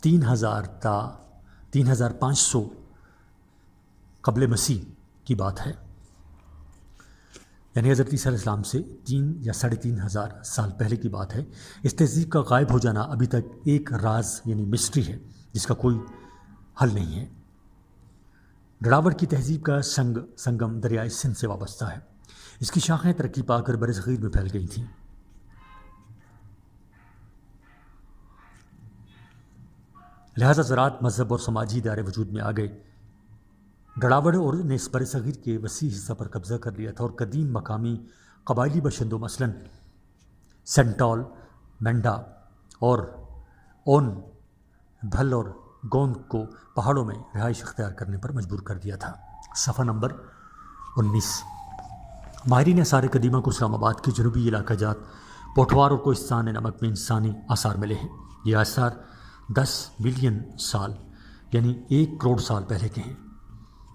A: 3500 قبل مسیح کی بات ہے، یعنی حضرت عیسیٰ علیہ السلام سے 3 یا 3500 سال پہلے کی بات ہے۔ اس تہذیب کا غائب ہو جانا ابھی تک ایک راز یعنی مسٹری ہے جس کا کوئی حل نہیں ہے۔ ڈراوڑ کی تہذیب کا سنگم دریائے سندھ سے وابستہ ہے۔ اس کی شاخیں ترقی پا کر برصغیر میں پھیل گئی تھیں۔ لہذا زراعت، مذہب اور سماجی ادارے وجود میں آ گئے۔ ڈراوڑ اور نے اس برصغیر کے وسیع حصہ پر قبضہ کر لیا تھا اور قدیم مقامی قبائلی باشندوں مثلاً سینٹال، مینڈا اور اون، بھل اور گوند کو پہاڑوں میں رہائش اختیار کرنے پر مجبور کر دیا تھا۔ صفحہ نمبر 19۔ ماہرین آثار قدیمہ کو اسلام آباد کے جنوبی علاقہ جات پوٹھوار اور کوہستان نمک میں انسانی آثار ملے ہیں۔ یہ آثار 10 بلین سال یعنی 1 کروڑ سال پہلے کے ہیں۔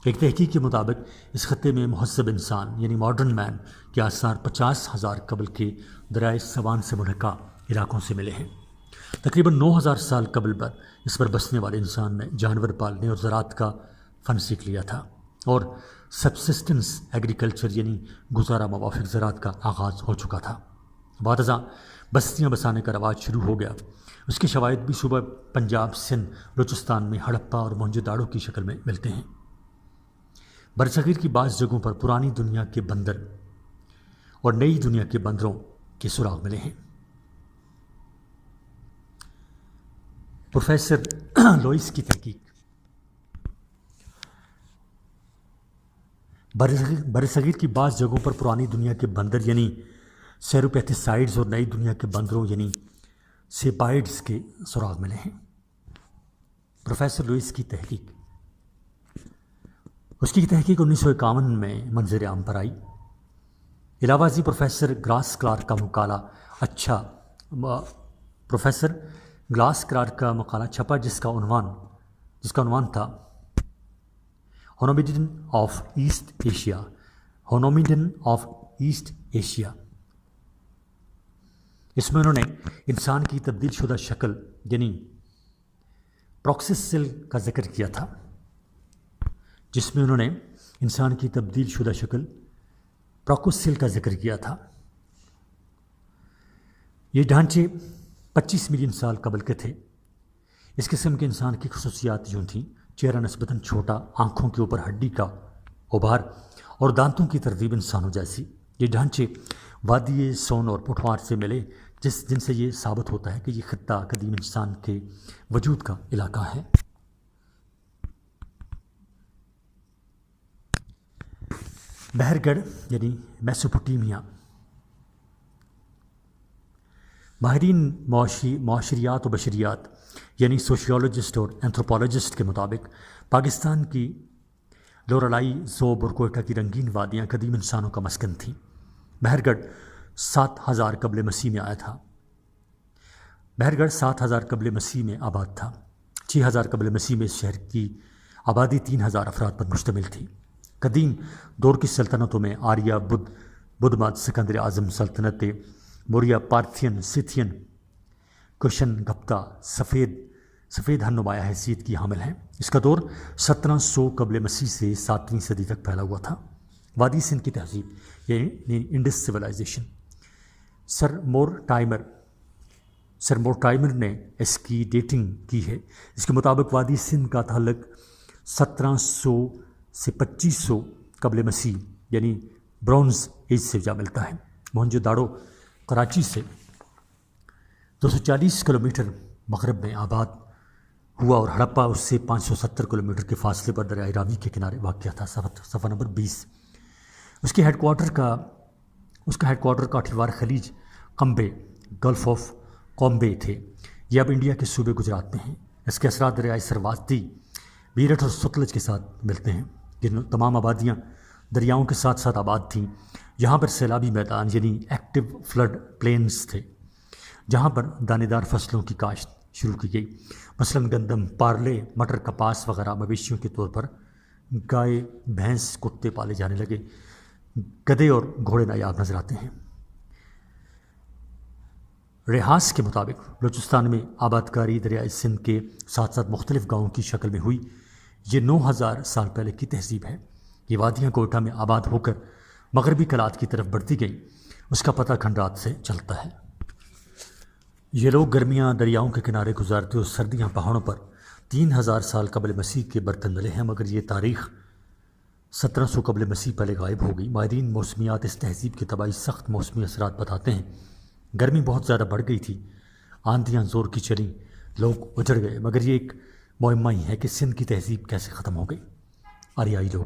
A: ایک تحقیق کے مطابق اس خطے میں مہذب انسان یعنی ماڈرن مین کے آثار 50,000 قبل کے دریائے سوان سے ملحقہ علاقوں سے ملے ہیں۔ تقریباً 9,000 سال قبل بعد اس پر بسنے والے انسان نے جانور پالنے اور زراعت کا فن سیکھ لیا تھا اور سبسسٹنس ایگریکلچر یعنی گزارا موافق زراعت کا آغاز ہو چکا تھا۔ بعد ازاں بستیاں بسانے کا رواج شروع ہو گیا۔ اس کے شواہد بھی صوبہ پنجاب، سندھ، بلوچستان میں ہڑپہ اور موہنجو داڑو کی شکل میں ملتے ہیں۔ برصغیر کی بعض جگہوں پر پرانی دنیا کے بندر اور نئی دنیا کے بندروں کے سراغ ملے ہیں۔ پروفیسر لوئس کی تحقیق۔ برصغیر کی بعض جگہوں پر پرانی دنیا کے بندر یعنی سیروپیتھیسائڈز اور نئی دنیا کے بندروں یعنی سیپائڈز کے سراغ ملے ہیں۔ پروفیسر لوئس کی تحقیق۔ اس کی تحقیق 1951 میں منظر عام پر آئی۔ علاوہ ازیں پروفیسر گلاس کلارک کا مقالہ چھپا جس کا عنوان تھا ہونومنڈن آف ایسٹ ایشیا۔ اس میں انہوں نے انسان کی تبدیل شدہ شکل یعنی پروکسس کا ذکر کیا تھا، یہ ڈھانچے 25 ملین سال قبل کے تھے۔ اس قسم کے انسان کی خصوصیات یوں تھیں: چہرہ نسبتاً چھوٹا، آنکھوں کے اوپر ہڈی کا غبار اور دانتوں کی ترتیب انسانوں جیسی۔ یہ ڈھانچے وادی سون اور پٹھوار سے ملے جن سے یہ ثابت ہوتا ہے کہ یہ خطہ قدیم انسان کے وجود کا علاقہ ہے۔ بحر گڑھ یعنی میسوپوٹیمیا۔ ماہرین معاشریات و بشریات یعنی سوشیولوجسٹ اور اینتھروپولوجسٹ کے مطابق پاکستان کی لورالائی، زوب اور کوئٹہ کی رنگین وادیاں قدیم انسانوں کا مسکن تھیں۔ مہرگڑھ 7000 قبل مسیح میں آیا تھا۔ مہرگڑھ 7000 قبل مسیح میں آباد تھا۔ 6000 قبل مسیح میں اس شہر کی آبادی 3000 افراد پر مشتمل تھی۔ قدیم دور کی سلطنتوں میں آریہ، بدھ مت، سکندر اعظم، سلطنت موریہ، پارتھین، سیتھین، کشن گپتا، سفید ہن نمایاں حیثیت کی حامل ہیں۔ اس کا دور 1700 قبل مسیح سے 7ویں صدی تک پھیلا ہوا تھا۔ وادی سندھ کی تہذیب یعنی انڈس سویلائزیشن، سر مورٹائمر نے اس کی ڈیٹنگ کی ہے۔ اس کے مطابق وادی سندھ کا تعلق 1700 سے 2500 قبل مسیح یعنی برونز ایج سے جا ملتا ہے۔ موہنجو داڑو کراچی سے 240 کلومیٹر مغرب میں آباد ہوا اور ہڑپا اس سے 570 کلومیٹر کے فاصلے پر دریائے راوی کے کنارے واقع تھا۔ صفحہ نمبر 20۔ اس کا ہیڈ کوارٹر کاٹھیوار خلیج قمبے، گلف آف کومبے تھے۔ یہ اب انڈیا کے صوبے گجرات میں ہیں۔ اس کے اثرات دریائے سرواستی، بیرٹھ اور ستلج کے ساتھ ملتے ہیں۔ یہ تمام آبادیاں دریاؤں کے ساتھ ساتھ آباد تھیں۔ یہاں پر سیلابی میدان یعنی ایکٹیو فلڈ پلینز تھے، جہاں پر دانے دار فصلوں کی کاشت شروع کی گئی، مثلاً گندم، پارلے، مٹر، کپاس وغیرہ۔ مویشیوں کے طور پر گائے، بھینس، کتے پالے جانے لگے۔ گدھے اور گھوڑے نایاب نظر آتے ہیں۔ ریحاس کے مطابق بلوچستان میں آبادکاری دریائے سندھ کے ساتھ ساتھ مختلف گاؤں کی شکل میں ہوئی۔ یہ 9000 سال پہلے کی تہذیب ہے۔ یہ وادیاں کوئٹہ میں آباد ہو کر مغربی کلات کی طرف بڑھتی گئیں، اس کا پتہ کھنڈرات سے چلتا ہے۔ یہ لوگ گرمیاں دریاؤں کے کنارے گزارتے اور سردیاں پہاڑوں پر 3000 سال قبل مسیح کے برتن ملے ہیں، مگر یہ تاریخ 1700 قبل مسیح پہلے غائب ہو گئی۔ ماہرین موسمیات اس تہذیب کے طبعی سخت موسمی اثرات بتاتے ہیں۔ گرمی بہت زیادہ بڑھ گئی تھی، آندھیاں زور کی چلیں، لوگ اجڑ گئے، مگر یہ ایک معمہ ہی ہے کہ سندھ کی تہذیب کیسے ختم ہو گئی۔ آریائی لوگ،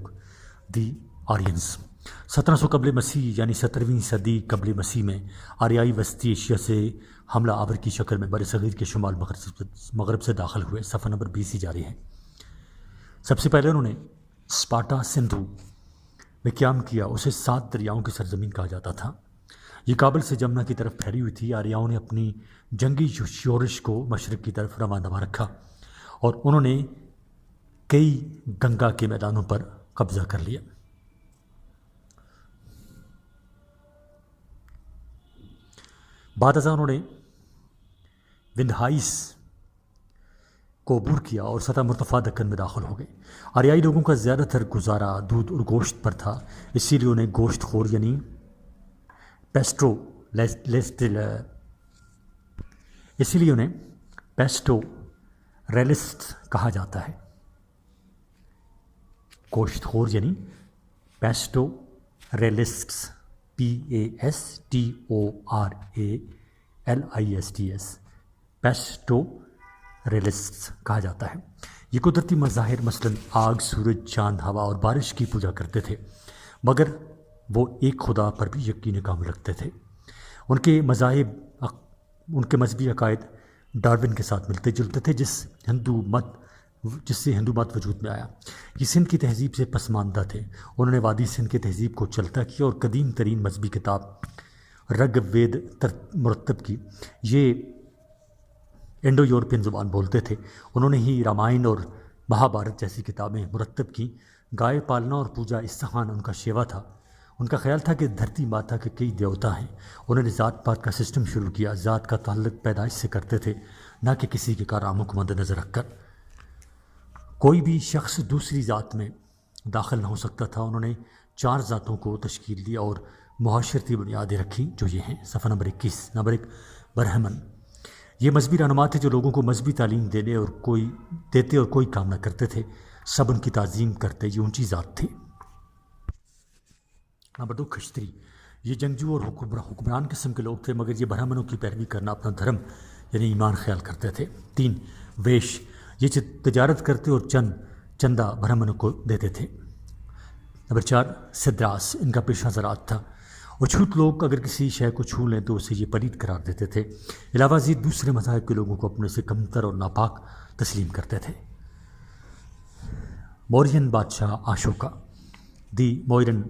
A: دی آرینز، 1700 قبل مسیح یعنی 17ویں صدی قبل مسیح میں آریائی وسطی ایشیا سے حملہ آور کی شکل میں برصغیر کے شمال مغرب سے داخل ہوئے۔ صفحہ نمبر 20 جاری ہے۔ سب سے پہلے انہوں نے اسپارٹا سندھو میں قیام کیا، اسے 7 دریاؤں کی سرزمین کہا جاتا تھا۔ یہ کابل سے جمنا کی طرف پھیلی ہوئی تھی۔ آریاؤں نے اپنی جنگی شورش کو مشرق کی طرف رواں دواں رکھا اور انہوں نے کئی گنگا کے میدانوں پر قبضہ کر لیا۔ بعد ازاں انہوں نے وندھائس کو عبور کیا اور سطح مرتفع دکن میں داخل ہو گئے۔ آریائی لوگوں کا زیادہ تر گزارا دودھ اور گوشت پر تھا، اسی لیے انہیں گوشت خور یعنی پیسٹوریلسٹ کہا جاتا ہے۔ گوشت خور یعنی پیسٹوریلسٹس، PASTORALISTS، پیسٹوریلسٹس کہا جاتا ہے۔ یہ قدرتی مظاہر مثلاً آگ، سورج، چاند، ہوا اور بارش کی پوجا کرتے تھے، مگر وہ ایک خدا پر بھی یقین کامل رکھتے تھے۔ ان کے مذہبی عقائد ڈارون کے ساتھ ملتے جلتے تھے، جس سے ہندو مت وجود میں آیا۔ یہ سندھ کی تہذیب سے پسماندہ تھے۔ انہوں نے وادی سندھ کی تہذیب کو چلتا کیا اور قدیم ترین مذہبی کتاب رگ وید مرتب کی۔ یہ انڈو یورپین زبان بولتے تھے۔ انہوں نے ہی رامائن اور مہابھارت جیسی کتابیں مرتب کی۔ گائے پالنا اور پوجا استحان ان کا شیوا تھا۔ ان کا خیال تھا کہ دھرتی ماتا کے کئی دیوتا ہیں۔ انہوں نے ذات پات کا سسٹم شروع کیا۔ ذات کا تعلق پیدائش سے کرتے تھے، نہ کہ کسی کے کارناموں کو مد نظر رکھ کر۔ کوئی بھی شخص دوسری ذات میں داخل نہ ہو سکتا تھا۔ انہوں نے 4 ذاتوں کو تشکیل دی اور معاشرتی بنیادیں رکھی، جو یہ ہیں۔ صفحہ نمبر 21۔ نمبر 1، برہمن۔ یہ مذہبی رہنما تھے جو لوگوں کو مذہبی تعلیم دیتے اور کوئی کام نہ کرتے تھے، سب ان کی تعظیم کرتے۔ یہ اونچی ذات تھی۔ نمبر 2، کھشتری۔ یہ جنگجو اور حکمران قسم کے لوگ تھے، مگر یہ برہمنوں کی پیروی کرنا اپنا دھرم یعنی ایمان خیال کرتے تھے۔ 3، ویش۔ یہ تجارت کرتے اور چندہ برہمنوں کو دیتے تھے۔ نمبر 4، سدراس۔ ان کا پیشہ زراعت تھا اچھوت لوگ اگر کسی شے کو چھو لیں تو اسے یہ پلید قرار دیتے تھے، علاوہ ازیں دوسرے مذاہب کے لوگوں کو اپنے سے کمتر اور ناپاک تسلیم کرتے تھے۔ مورین بادشاہ اشوکا، دی موئرن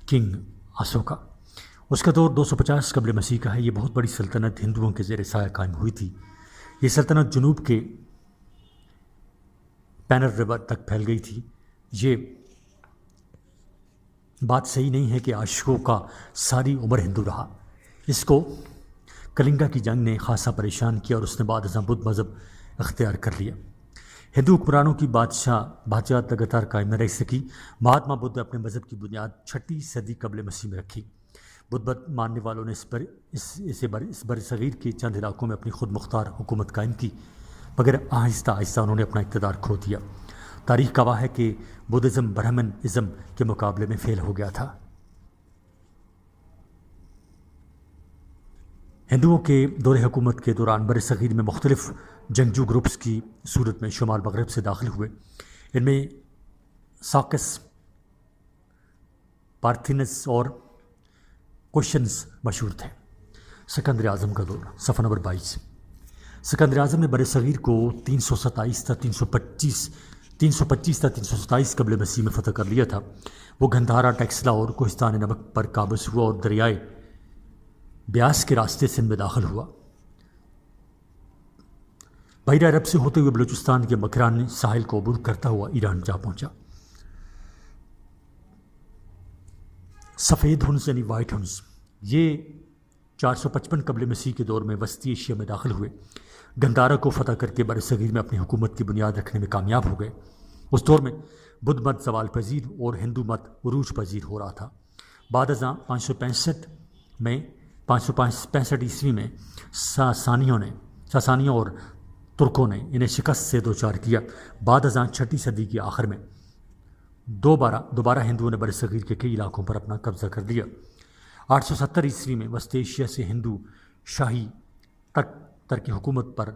A: کنگ اشوکا، اس کا دور 250 قبل مسیح کا ہے۔ یہ بہت بڑی سلطنت ہندوؤں کے زیر سایہ قائم ہوئی تھی۔ یہ سلطنت جنوب کے پینر ریور تک پھیل گئی تھی۔ یہ بات صحیح نہیں ہے کہ اشوکا ساری عمر ہندو رہا۔ اس کو کلنگا کی جنگ نے خاصا پریشان کیا اور اس نے بعد ازاں بدھ مذہب اختیار کر لیا۔ ہندو حکمرانوں کی بادشاہت لگاتار قائم نہ رہ سکی۔ مہاتما بدھ نے اپنے مذہب کی بنیاد 6 صدی قبل مسیح میں رکھی۔ بدھ مت ماننے والوں نے اس برصغیر کے چند علاقوں میں اپنی خود مختار حکومت قائم کی، مگر آہستہ آہستہ انہوں نے اپنا اقتدار کھو دیا۔ تاریخ گواہ ہے کہ بدھزم برہمن ازم کے مقابلے میں فیل ہو گیا تھا۔ ہندوؤں کے دور حکومت کے دوران برصغیر میں مختلف جنگجو گروپس کی صورت میں شمال مغرب سے داخل ہوئے۔ ان میں ساکس، پارتھینس اور کوشنز مشہور تھے۔ سکندر اعظم کا دور، صفحہ نمبر 22۔ سکندر اعظم نے برصغیر کو 327 تا 327 قبل مسیح میں فتح کر لیا تھا۔ وہ گندھارا، ٹیکسلا اور کوہستان نمک پر قابض ہوا اور دریائے بیاس کے راستے سندھ میں داخل ہوا۔ بحیرہ عرب سے ہوتے ہوئے بلوچستان کے مکرانی ساحل کو عبور کرتا ہوا ایران جا پہنچا۔ سفید ہنس یعنی وائٹ ہنس، یہ 455 قبل مسیح کے دور میں وسطی ایشیا میں داخل ہوئے۔ گندھارا کو فتح کر کے برصغیر میں اپنی حکومت کی بنیاد رکھنے میں کامیاب ہو گئے۔ اس دور میں بدھ مت زوال پذیر اور ہندو مت عروج پذیر ہو رہا تھا۔ بعد ازاں 565 عیسوی میں ساسانیوں اور ترکوں نے انہیں شکست سے دوچار کیا۔ بعد ازاں 6 صدی کی آخر میں دوبارہ ہندوؤں نے برصغیر کے کئی علاقوں پر اپنا قبضہ کر لیا۔ 870 عیسوی میں وسط ایشیا سے ہندو شاہی ترک حکومت پر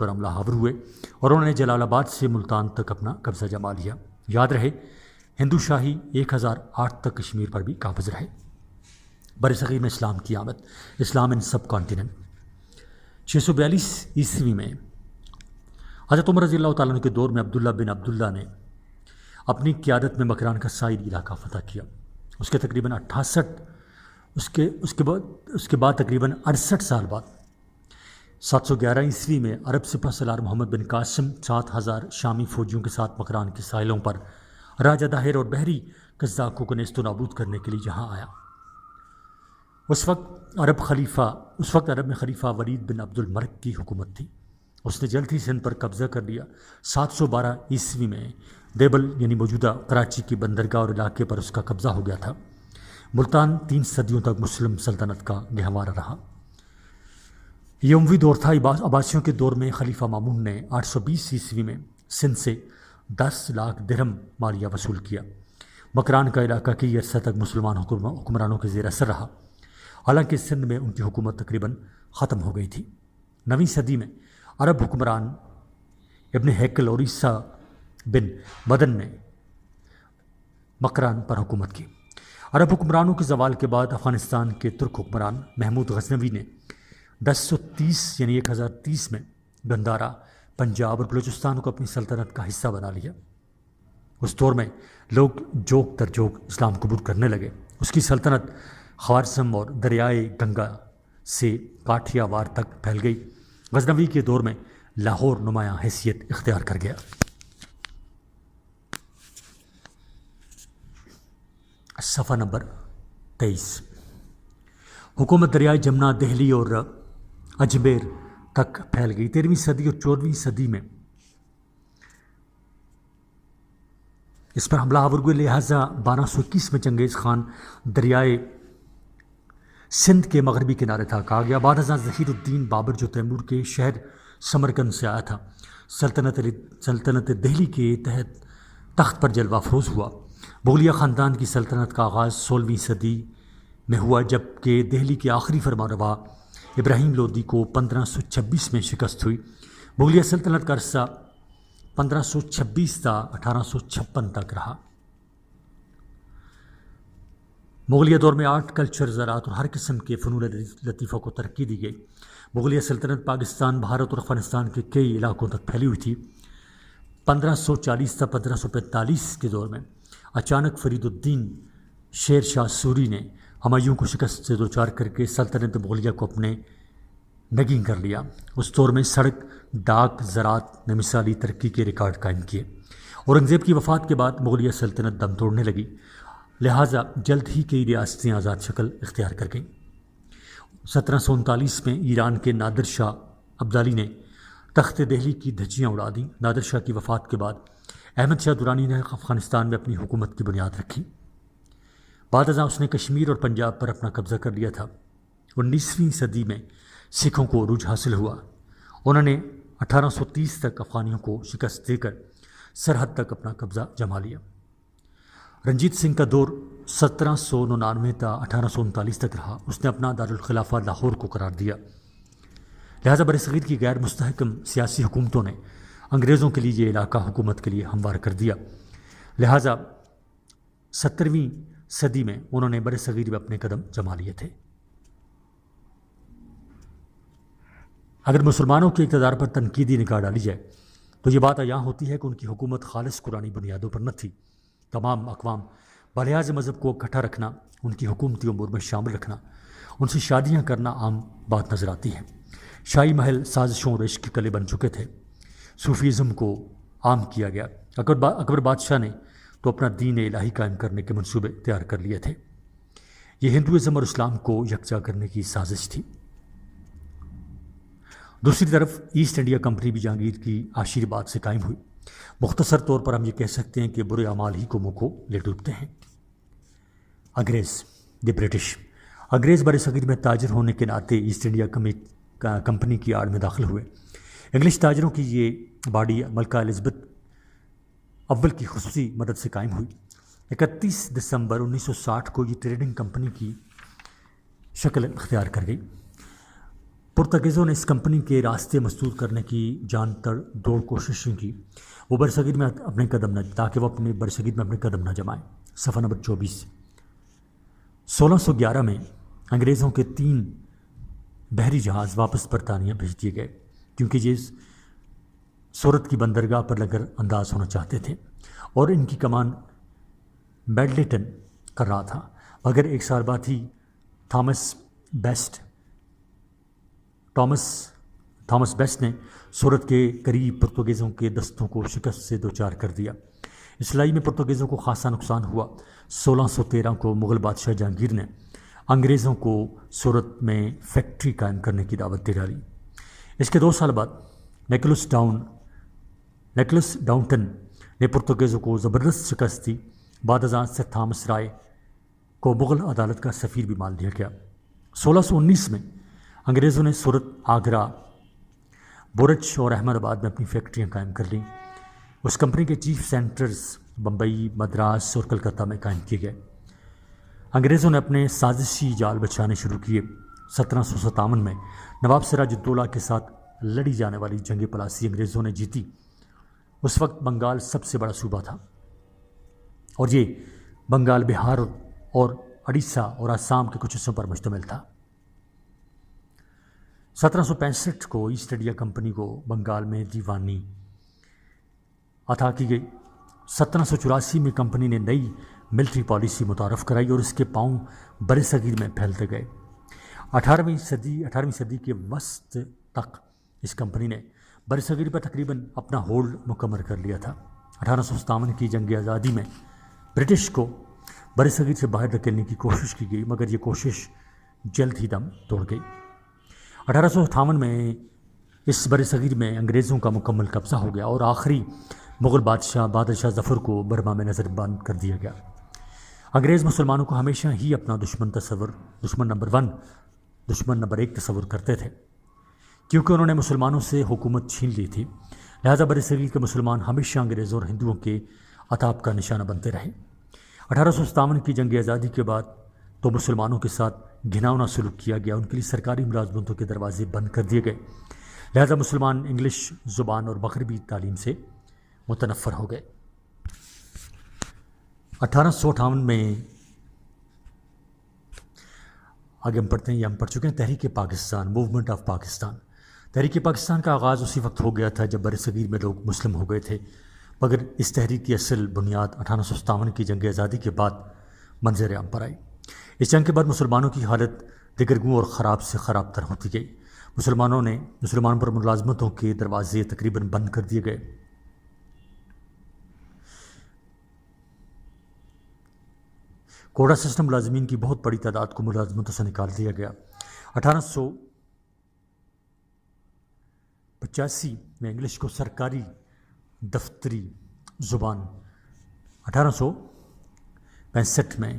A: حملہ آور ہوئے اور انہوں نے جلال آباد سے ملتان تک اپنا قبضہ جما لیا۔ یاد رہے، ہندو شاہی 1008 تک کشمیر پر بھی قابض رہے۔ برصغیر میں اسلام کی آمد، اسلام ان سب کانٹیننٹ۔ 642 عیسوی میں حضرت عمر رضی اللہ تعالیٰ عنہ کے دور میں عبداللہ بن عبداللہ نے اپنی قیادت میں مکران کا سائری علاقہ فتح کیا۔ اس کے بعد تقریباً 68 سال بعد 711 عیسوی میں عرب سپہ سالار محمد بن قاسم 7000 شامی فوجیوں کے ساتھ مکران کے ساحلوں پر راجہ داہر اور بحری قزاقوں کو نیست و نابود کرنے کے لیے یہاں آیا۔ اس وقت عرب میں خلیفہ ولید بن عبد الملک کی حکومت تھی۔ اس نے جلد ہی سندھ پر قبضہ کر لیا۔ 712 عیسوی میں دیبل یعنی موجودہ کراچی کی بندرگاہ اور علاقے پر اس کا قبضہ ہو گیا تھا۔ ملتان 3 صدیوں تک مسلم سلطنت کا گہوارہ رہا۔ یہ اموی دور تھا۔ عباسیوں کے دور میں خلیفہ مامون نے 820 عیسوی میں سندھ سے 10 لاکھ درہم مالیہ وصول کیا۔ مکران کا علاقہ کئی عرصہ تک مسلمان حکمرانوں کے زیر اثر رہا، حالانکہ سندھ میں ان کی حکومت تقریباً ختم ہو گئی تھی۔ 9ویں صدی میں عرب حکمران ابن ہیکل اور عیسیٰ بن مدن نے مکران پر حکومت کی۔ عرب حکمرانوں کے زوال کے بعد افغانستان کے ترک حکمران محمود غزنوی نے 1030 یعنی 1030 میں گندھارا، پنجاب اور بلوچستان کو اپنی سلطنت کا حصہ بنا لیا۔ اس دور میں لوگ جوگ در جوگ اسلام قبول کرنے لگے۔ اس کی سلطنت خوارزم اور دریائے گنگا سے کاٹھیا وار تک پھیل گئی۔ غزنوی کے دور میں لاہور نمایاں حیثیت اختیار کر گیا۔ صفحہ نمبر 23۔ حکومت دریائے جمنا، دہلی اور اجمیر تک پھیل گئی۔ 13ویں صدی اور 14ویں صدی میں اس پر حملہ آور ہوئے، لہٰذا 1221 میں چنگیز خان دریائے سندھ کے مغربی کنارے تھا کہا گیا۔ بعد ازاں ظہیر الدین بابر جو تیمور کے شہر سمرقند سے آیا تھا، سلطنت دہلی کے تحت تخت پر جلوہ افروز ہوا۔ مغلیہ خاندان کی سلطنت کا آغاز 16ویں صدی میں ہوا، جبکہ دہلی کے آخری فرمانروا ابراہیم لودھی کو 1526 میں شکست ہوئی۔ مغلیہ سلطنت کا عرصہ 1526 تا 1856 تک رہا۔ مغلیہ دور میں آرٹ، کلچر، زراعت اور ہر قسم کے فنون لطیفہ کو ترقی دی گئی۔ مغلیہ سلطنت پاکستان، بھارت اور افغانستان کے کئی علاقوں تک پھیلی ہوئی تھی۔ 1540 تا 1545 کے دور میں اچانک فرید الدین شیر شاہ سوری نے ہمایوں کو شکست سے دوچار کر کے سلطنت مغلیہ کو اپنے نگین کر لیا۔ اس دور میں سڑک، ڈاک، زراعت نے مثالی ترقی کے ریکارڈ قائم کیے۔ اورنگزیب کی وفات کے بعد مغلیہ سلطنت دم توڑنے لگی، لہٰذا جلد ہی کئی ریاستیں آزاد شکل اختیار کر گئیں۔ 1739 میں ایران کے نادر شاہ ابدالی نے تخت دہلی کی دھجیاں اڑا دیں۔ نادر شاہ کی وفات کے بعد احمد شاہ درانی نے افغانستان میں اپنی حکومت کی بنیاد رکھی۔ بعد ازاں اس نے کشمیر اور پنجاب پر اپنا قبضہ کر لیا تھا۔ 19ویں صدی میں سکھوں کو عروج حاصل ہوا۔ انہوں نے 1830 تک افغانیوں کو شکست دے کر سرحد تک اپنا قبضہ جما لیا۔ رنجیت سنگھ کا دور 1799 تا 1839 تک رہا۔ اس نے اپنا دارالخلافہ لاہور کو قرار دیا، لہذا برصغیر کی غیر مستحکم سیاسی حکومتوں نے انگریزوں کے لیے یہ علاقہ حکومت کے لیے ہموار کر دیا، لہذا 17ویں صدی میں انہوں نے برصغیر میں اپنے قدم جما لیے تھے۔ اگر مسلمانوں کے اقتدار پر تنقیدی نگاہ ڈالی جائے تو یہ بات عیاں ہوتی ہے کہ ان کی حکومت خالص قرآنی بنیادوں پر نہ تھی۔ تمام اقوام بلحاظ مذہب کو اکٹھا رکھنا، ان کی حکومتی امور میں شامل رکھنا، ان سے شادیاں کرنا عام بات نظر آتی ہے۔ شاہی محل سازشوں اور عشق کے قلعے بن چکے تھے۔ صوفیزم کو عام کیا گیا۔ اکبر بادشاہ نے تو اپنا دین الہی قائم کرنے کے منصوبے تیار کر لیے تھے۔ یہ ہندوازم اور اسلام کو یکجا کرنے کی سازش تھی۔ دوسری طرف ایسٹ انڈیا کمپنی بھی جہانگیر کی آشیرواد سے قائم ہوئی۔ مختصر طور پر ہم یہ کہہ سکتے ہیں کہ برے اعمال ہی کو منہ کو لے ڈوبتے ہیں۔ انگریز، دی برٹش، انگریز برصغیر میں تاجر ہونے کے ناطے ایسٹ انڈیا کمپنی کی آڑ میں داخل ہوئے۔ انگلش تاجروں کی یہ باڈی ملکہ الزبتھ اول کی خصوصی مدد سے قائم ہوئی۔ 31 دسمبر 1960 کو یہ ٹریڈنگ کمپنی کی شکل اختیار کر گئی۔ پرتگیزوں نے اس کمپنی کے راستے مسدود کرنے کی جان توڑ کوششیں کی، وہ برصغیر میں اپنے قدم نہ تاکہ وہ اپنے برصغیر میں اپنے قدم نہ جمائیں۔ صفحہ نمبر 24۔ 1611 میں انگریزوں کے 3 بحری جہاز واپس برطانیہ بھیج دیے گئے، کیونکہ یہ سورت کی بندرگاہ پر لنگر انداز ہونا چاہتے تھے اور ان کی کمان بیڈلیٹن کر رہا تھا، مگر ایک سال بعد ہی تھامس بیسٹ نے سورت کے قریب پرتگیزوں کے دستوں کو شکست سے دوچار کر دیا۔ اس لڑائی میں پرتگیزوں کو خاصا نقصان ہوا۔ 1613 کو مغل بادشاہ جہانگیر نے انگریزوں کو سورت میں فیکٹری قائم کرنے کی دعوت دے ڈالی۔ اس کے 2 سال بعد نیکلس ڈاؤنٹن نے پرتگیزوں کو زبردست شکست دی۔ بعد ازاں سر تھامس رائے کو مغل عدالت کا سفیر بھی مان لیا گیا۔ 1619 میں انگریزوں نے سورت، آگرہ، بورچ اور احمد آباد میں اپنی فیکٹریاں قائم کر لیں۔ اس کمپنی کے چیف سینٹرز بمبئی، مدراس اور کلکتہ میں قائم کیے گئے۔ انگریزوں نے اپنے سازشی جال بچھانے شروع کیے۔ 1757 میں نواب سراج الدولہ کے ساتھ لڑی جانے والی جنگ پلاسی انگریزوں نے جیتی۔ اس وقت بنگال سب سے بڑا صوبہ تھا اور یہ بنگال، بہار اور اڑیسہ اور آسام کے کچھ حصوں پر مشتمل تھا۔ 1765 کو ایسٹ انڈیا کمپنی کو بنگال میں دیوانی عطا کی گئی۔ 1784 میں کمپنی نے نئی ملٹری پالیسی متعارف کرائی اور اس کے پاؤں برصغیر میں پھیلتے گئے۔ 18ویں صدی کے وسط تک اس کمپنی نے برصغیر پر تقریباً اپنا ہولڈ مکمل کر لیا تھا۔ 1857 کی جنگ آزادی میں برٹش کو برصغیر سے باہر دھکیلنے کی کوشش کی گئی، مگر یہ کوشش جلد ہی دم توڑ گئی۔ 1858 میں اس برصغیر میں انگریزوں کا مکمل قبضہ ہو گیا اور آخری مغل بادشاہ بہادر شاہ ظفر کو برما میں نظر بند کر دیا گیا۔ انگریز مسلمانوں کو ہمیشہ ہی اپنا دشمن نمبر 1 تصور کرتے تھے، کیونکہ انہوں نے مسلمانوں سے حکومت چھین لی تھی، لہذا برصغیر کے مسلمان ہمیشہ انگریزوں اور ہندوؤں کے عتاب کا نشانہ بنتے رہے۔ 1857 کی جنگ آزادی کے بعد تو مسلمانوں کے ساتھ گھناؤنا سلوک کیا گیا، ان کے لیے سرکاری ملازمتوں کے دروازے بند کر دیے گئے، لہذا مسلمان انگلش زبان اور مغربی تعلیم سے متنفر ہو گئے۔ 1858 میں آگے ہم پڑھتے ہیں، یہ ہم پڑھ چکے ہیں، تحریک پاکستان، موومنٹ آف پاکستان۔ تحریک پاکستان کا آغاز اسی وقت ہو گیا تھا جب بر صغیر میں لوگ مسلم ہو گئے تھے، مگر اس تحریک کی اصل بنیاد 1857 کی جنگ آزادی کے بعد منظر عام پر آئی۔ اس جنگ کے بعد مسلمانوں کی حالت دگرگوں اور خراب سے خراب تر ہوتی گئی۔ مسلمانوں پر ملازمتوں کے دروازے تقریباً بند کر دیے گئے۔ کوڑا سسٹم ملازمین کی بہت بڑی تعداد کو ملازمتوں سے نکال دیا گیا۔ 1885 میں انگلش کو سرکاری دفتری زبان 1865 میں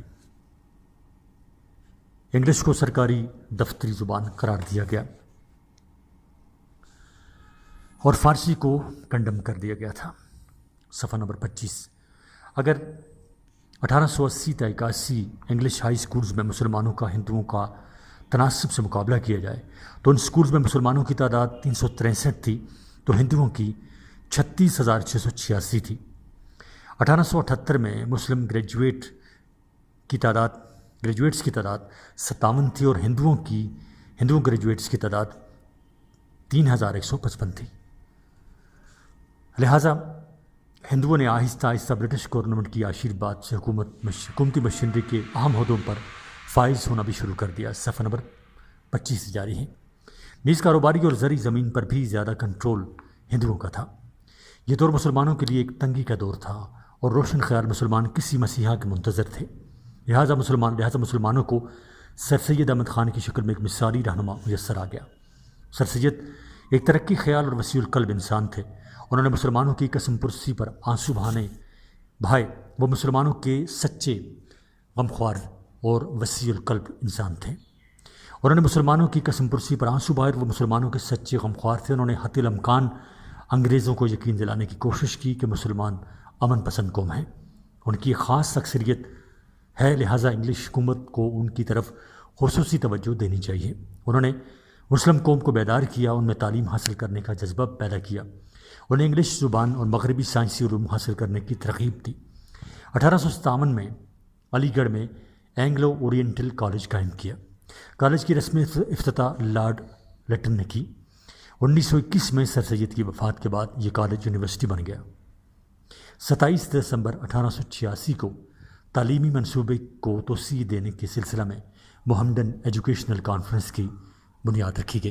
A: انگلش کو سرکاری دفتری زبان قرار دیا گیا اور فارسی کو کنڈم کر دیا گیا تھا۔ صفحہ نمبر 25۔ اگر 1880 تا 81 انگلش ہائی سکولز میں مسلمانوں کا ہندوؤں کا تناسب سے مقابلہ کیا جائے تو ان سکولز میں مسلمانوں کی تعداد 363 تھی تو ہندوؤں کی 36,686 تھی۔ 1878 میں مسلم گریجویٹس کی تعداد 57 تھی اور ہندوؤں گریجویٹس کی تعداد 3,155 تھی۔ لہٰذا ہندوؤں نے آہستہ آہستہ برٹش گورنمنٹ کی آشیرواد سے حکومتی مشینری کے اہم عہدوں پر فائز ہونا بھی شروع کر دیا۔ صفحہ نمبر 25 سے جاری ہے۔ نیز کاروباری اور زرعی زمین پر بھی زیادہ کنٹرول ہندوؤں کا تھا۔ یہ دور مسلمانوں کے لیے ایک تنگی کا دور تھا اور روشن خیال مسلمان کسی مسیحا کے منتظر تھے۔ لہٰذا مسلمانوں کو سر سید احمد خان کی شکل میں ایک مثالی رہنما میسر آ گیا۔ سر سید ایک ترقی خیال اور وسیع القلب انسان تھے۔ انہوں نے مسلمانوں کی قسم پرسی پر آنسو بہائے۔ وہ مسلمانوں کے سچے غمخوار اور وسیع القلب انسان تھے۔ انہوں نے مسلمانوں کی قسم پرسی پر آنسو بہائے، وہ مسلمانوں کے سچے غمخوار تھے۔ انہوں نے حتی الامکان انگریزوں کو یقین دلانے کی کوشش کی کہ مسلمان امن پسند قوم ہیں، ان کی ایک خاص اکثریت ہے، لہٰذا انگلش حکومت کو ان کی طرف خصوصی توجہ دینی چاہیے۔ انہوں نے مسلم قوم کو بیدار کیا، ان میں تعلیم حاصل کرنے کا جذبہ پیدا کیا، انہیں انگلش زبان اور مغربی سائنسی علوم حاصل کرنے کی ترغیب دی۔ 1857 میں علی گڑھ میں اینگلو اورینٹل کالج قائم کیا۔ کالج کی رسمی افتتاح لارڈ لیٹن نے کی۔ 1921 میں سر سید کی وفات کے بعد یہ کالج یونیورسٹی بن گیا۔ 27 دسمبر 1886 کو تعلیمی منصوبے کو توسیع دینے کے سلسلہ میں محمدن ایجوکیشنل کانفرنس کی بنیاد رکھی گئی۔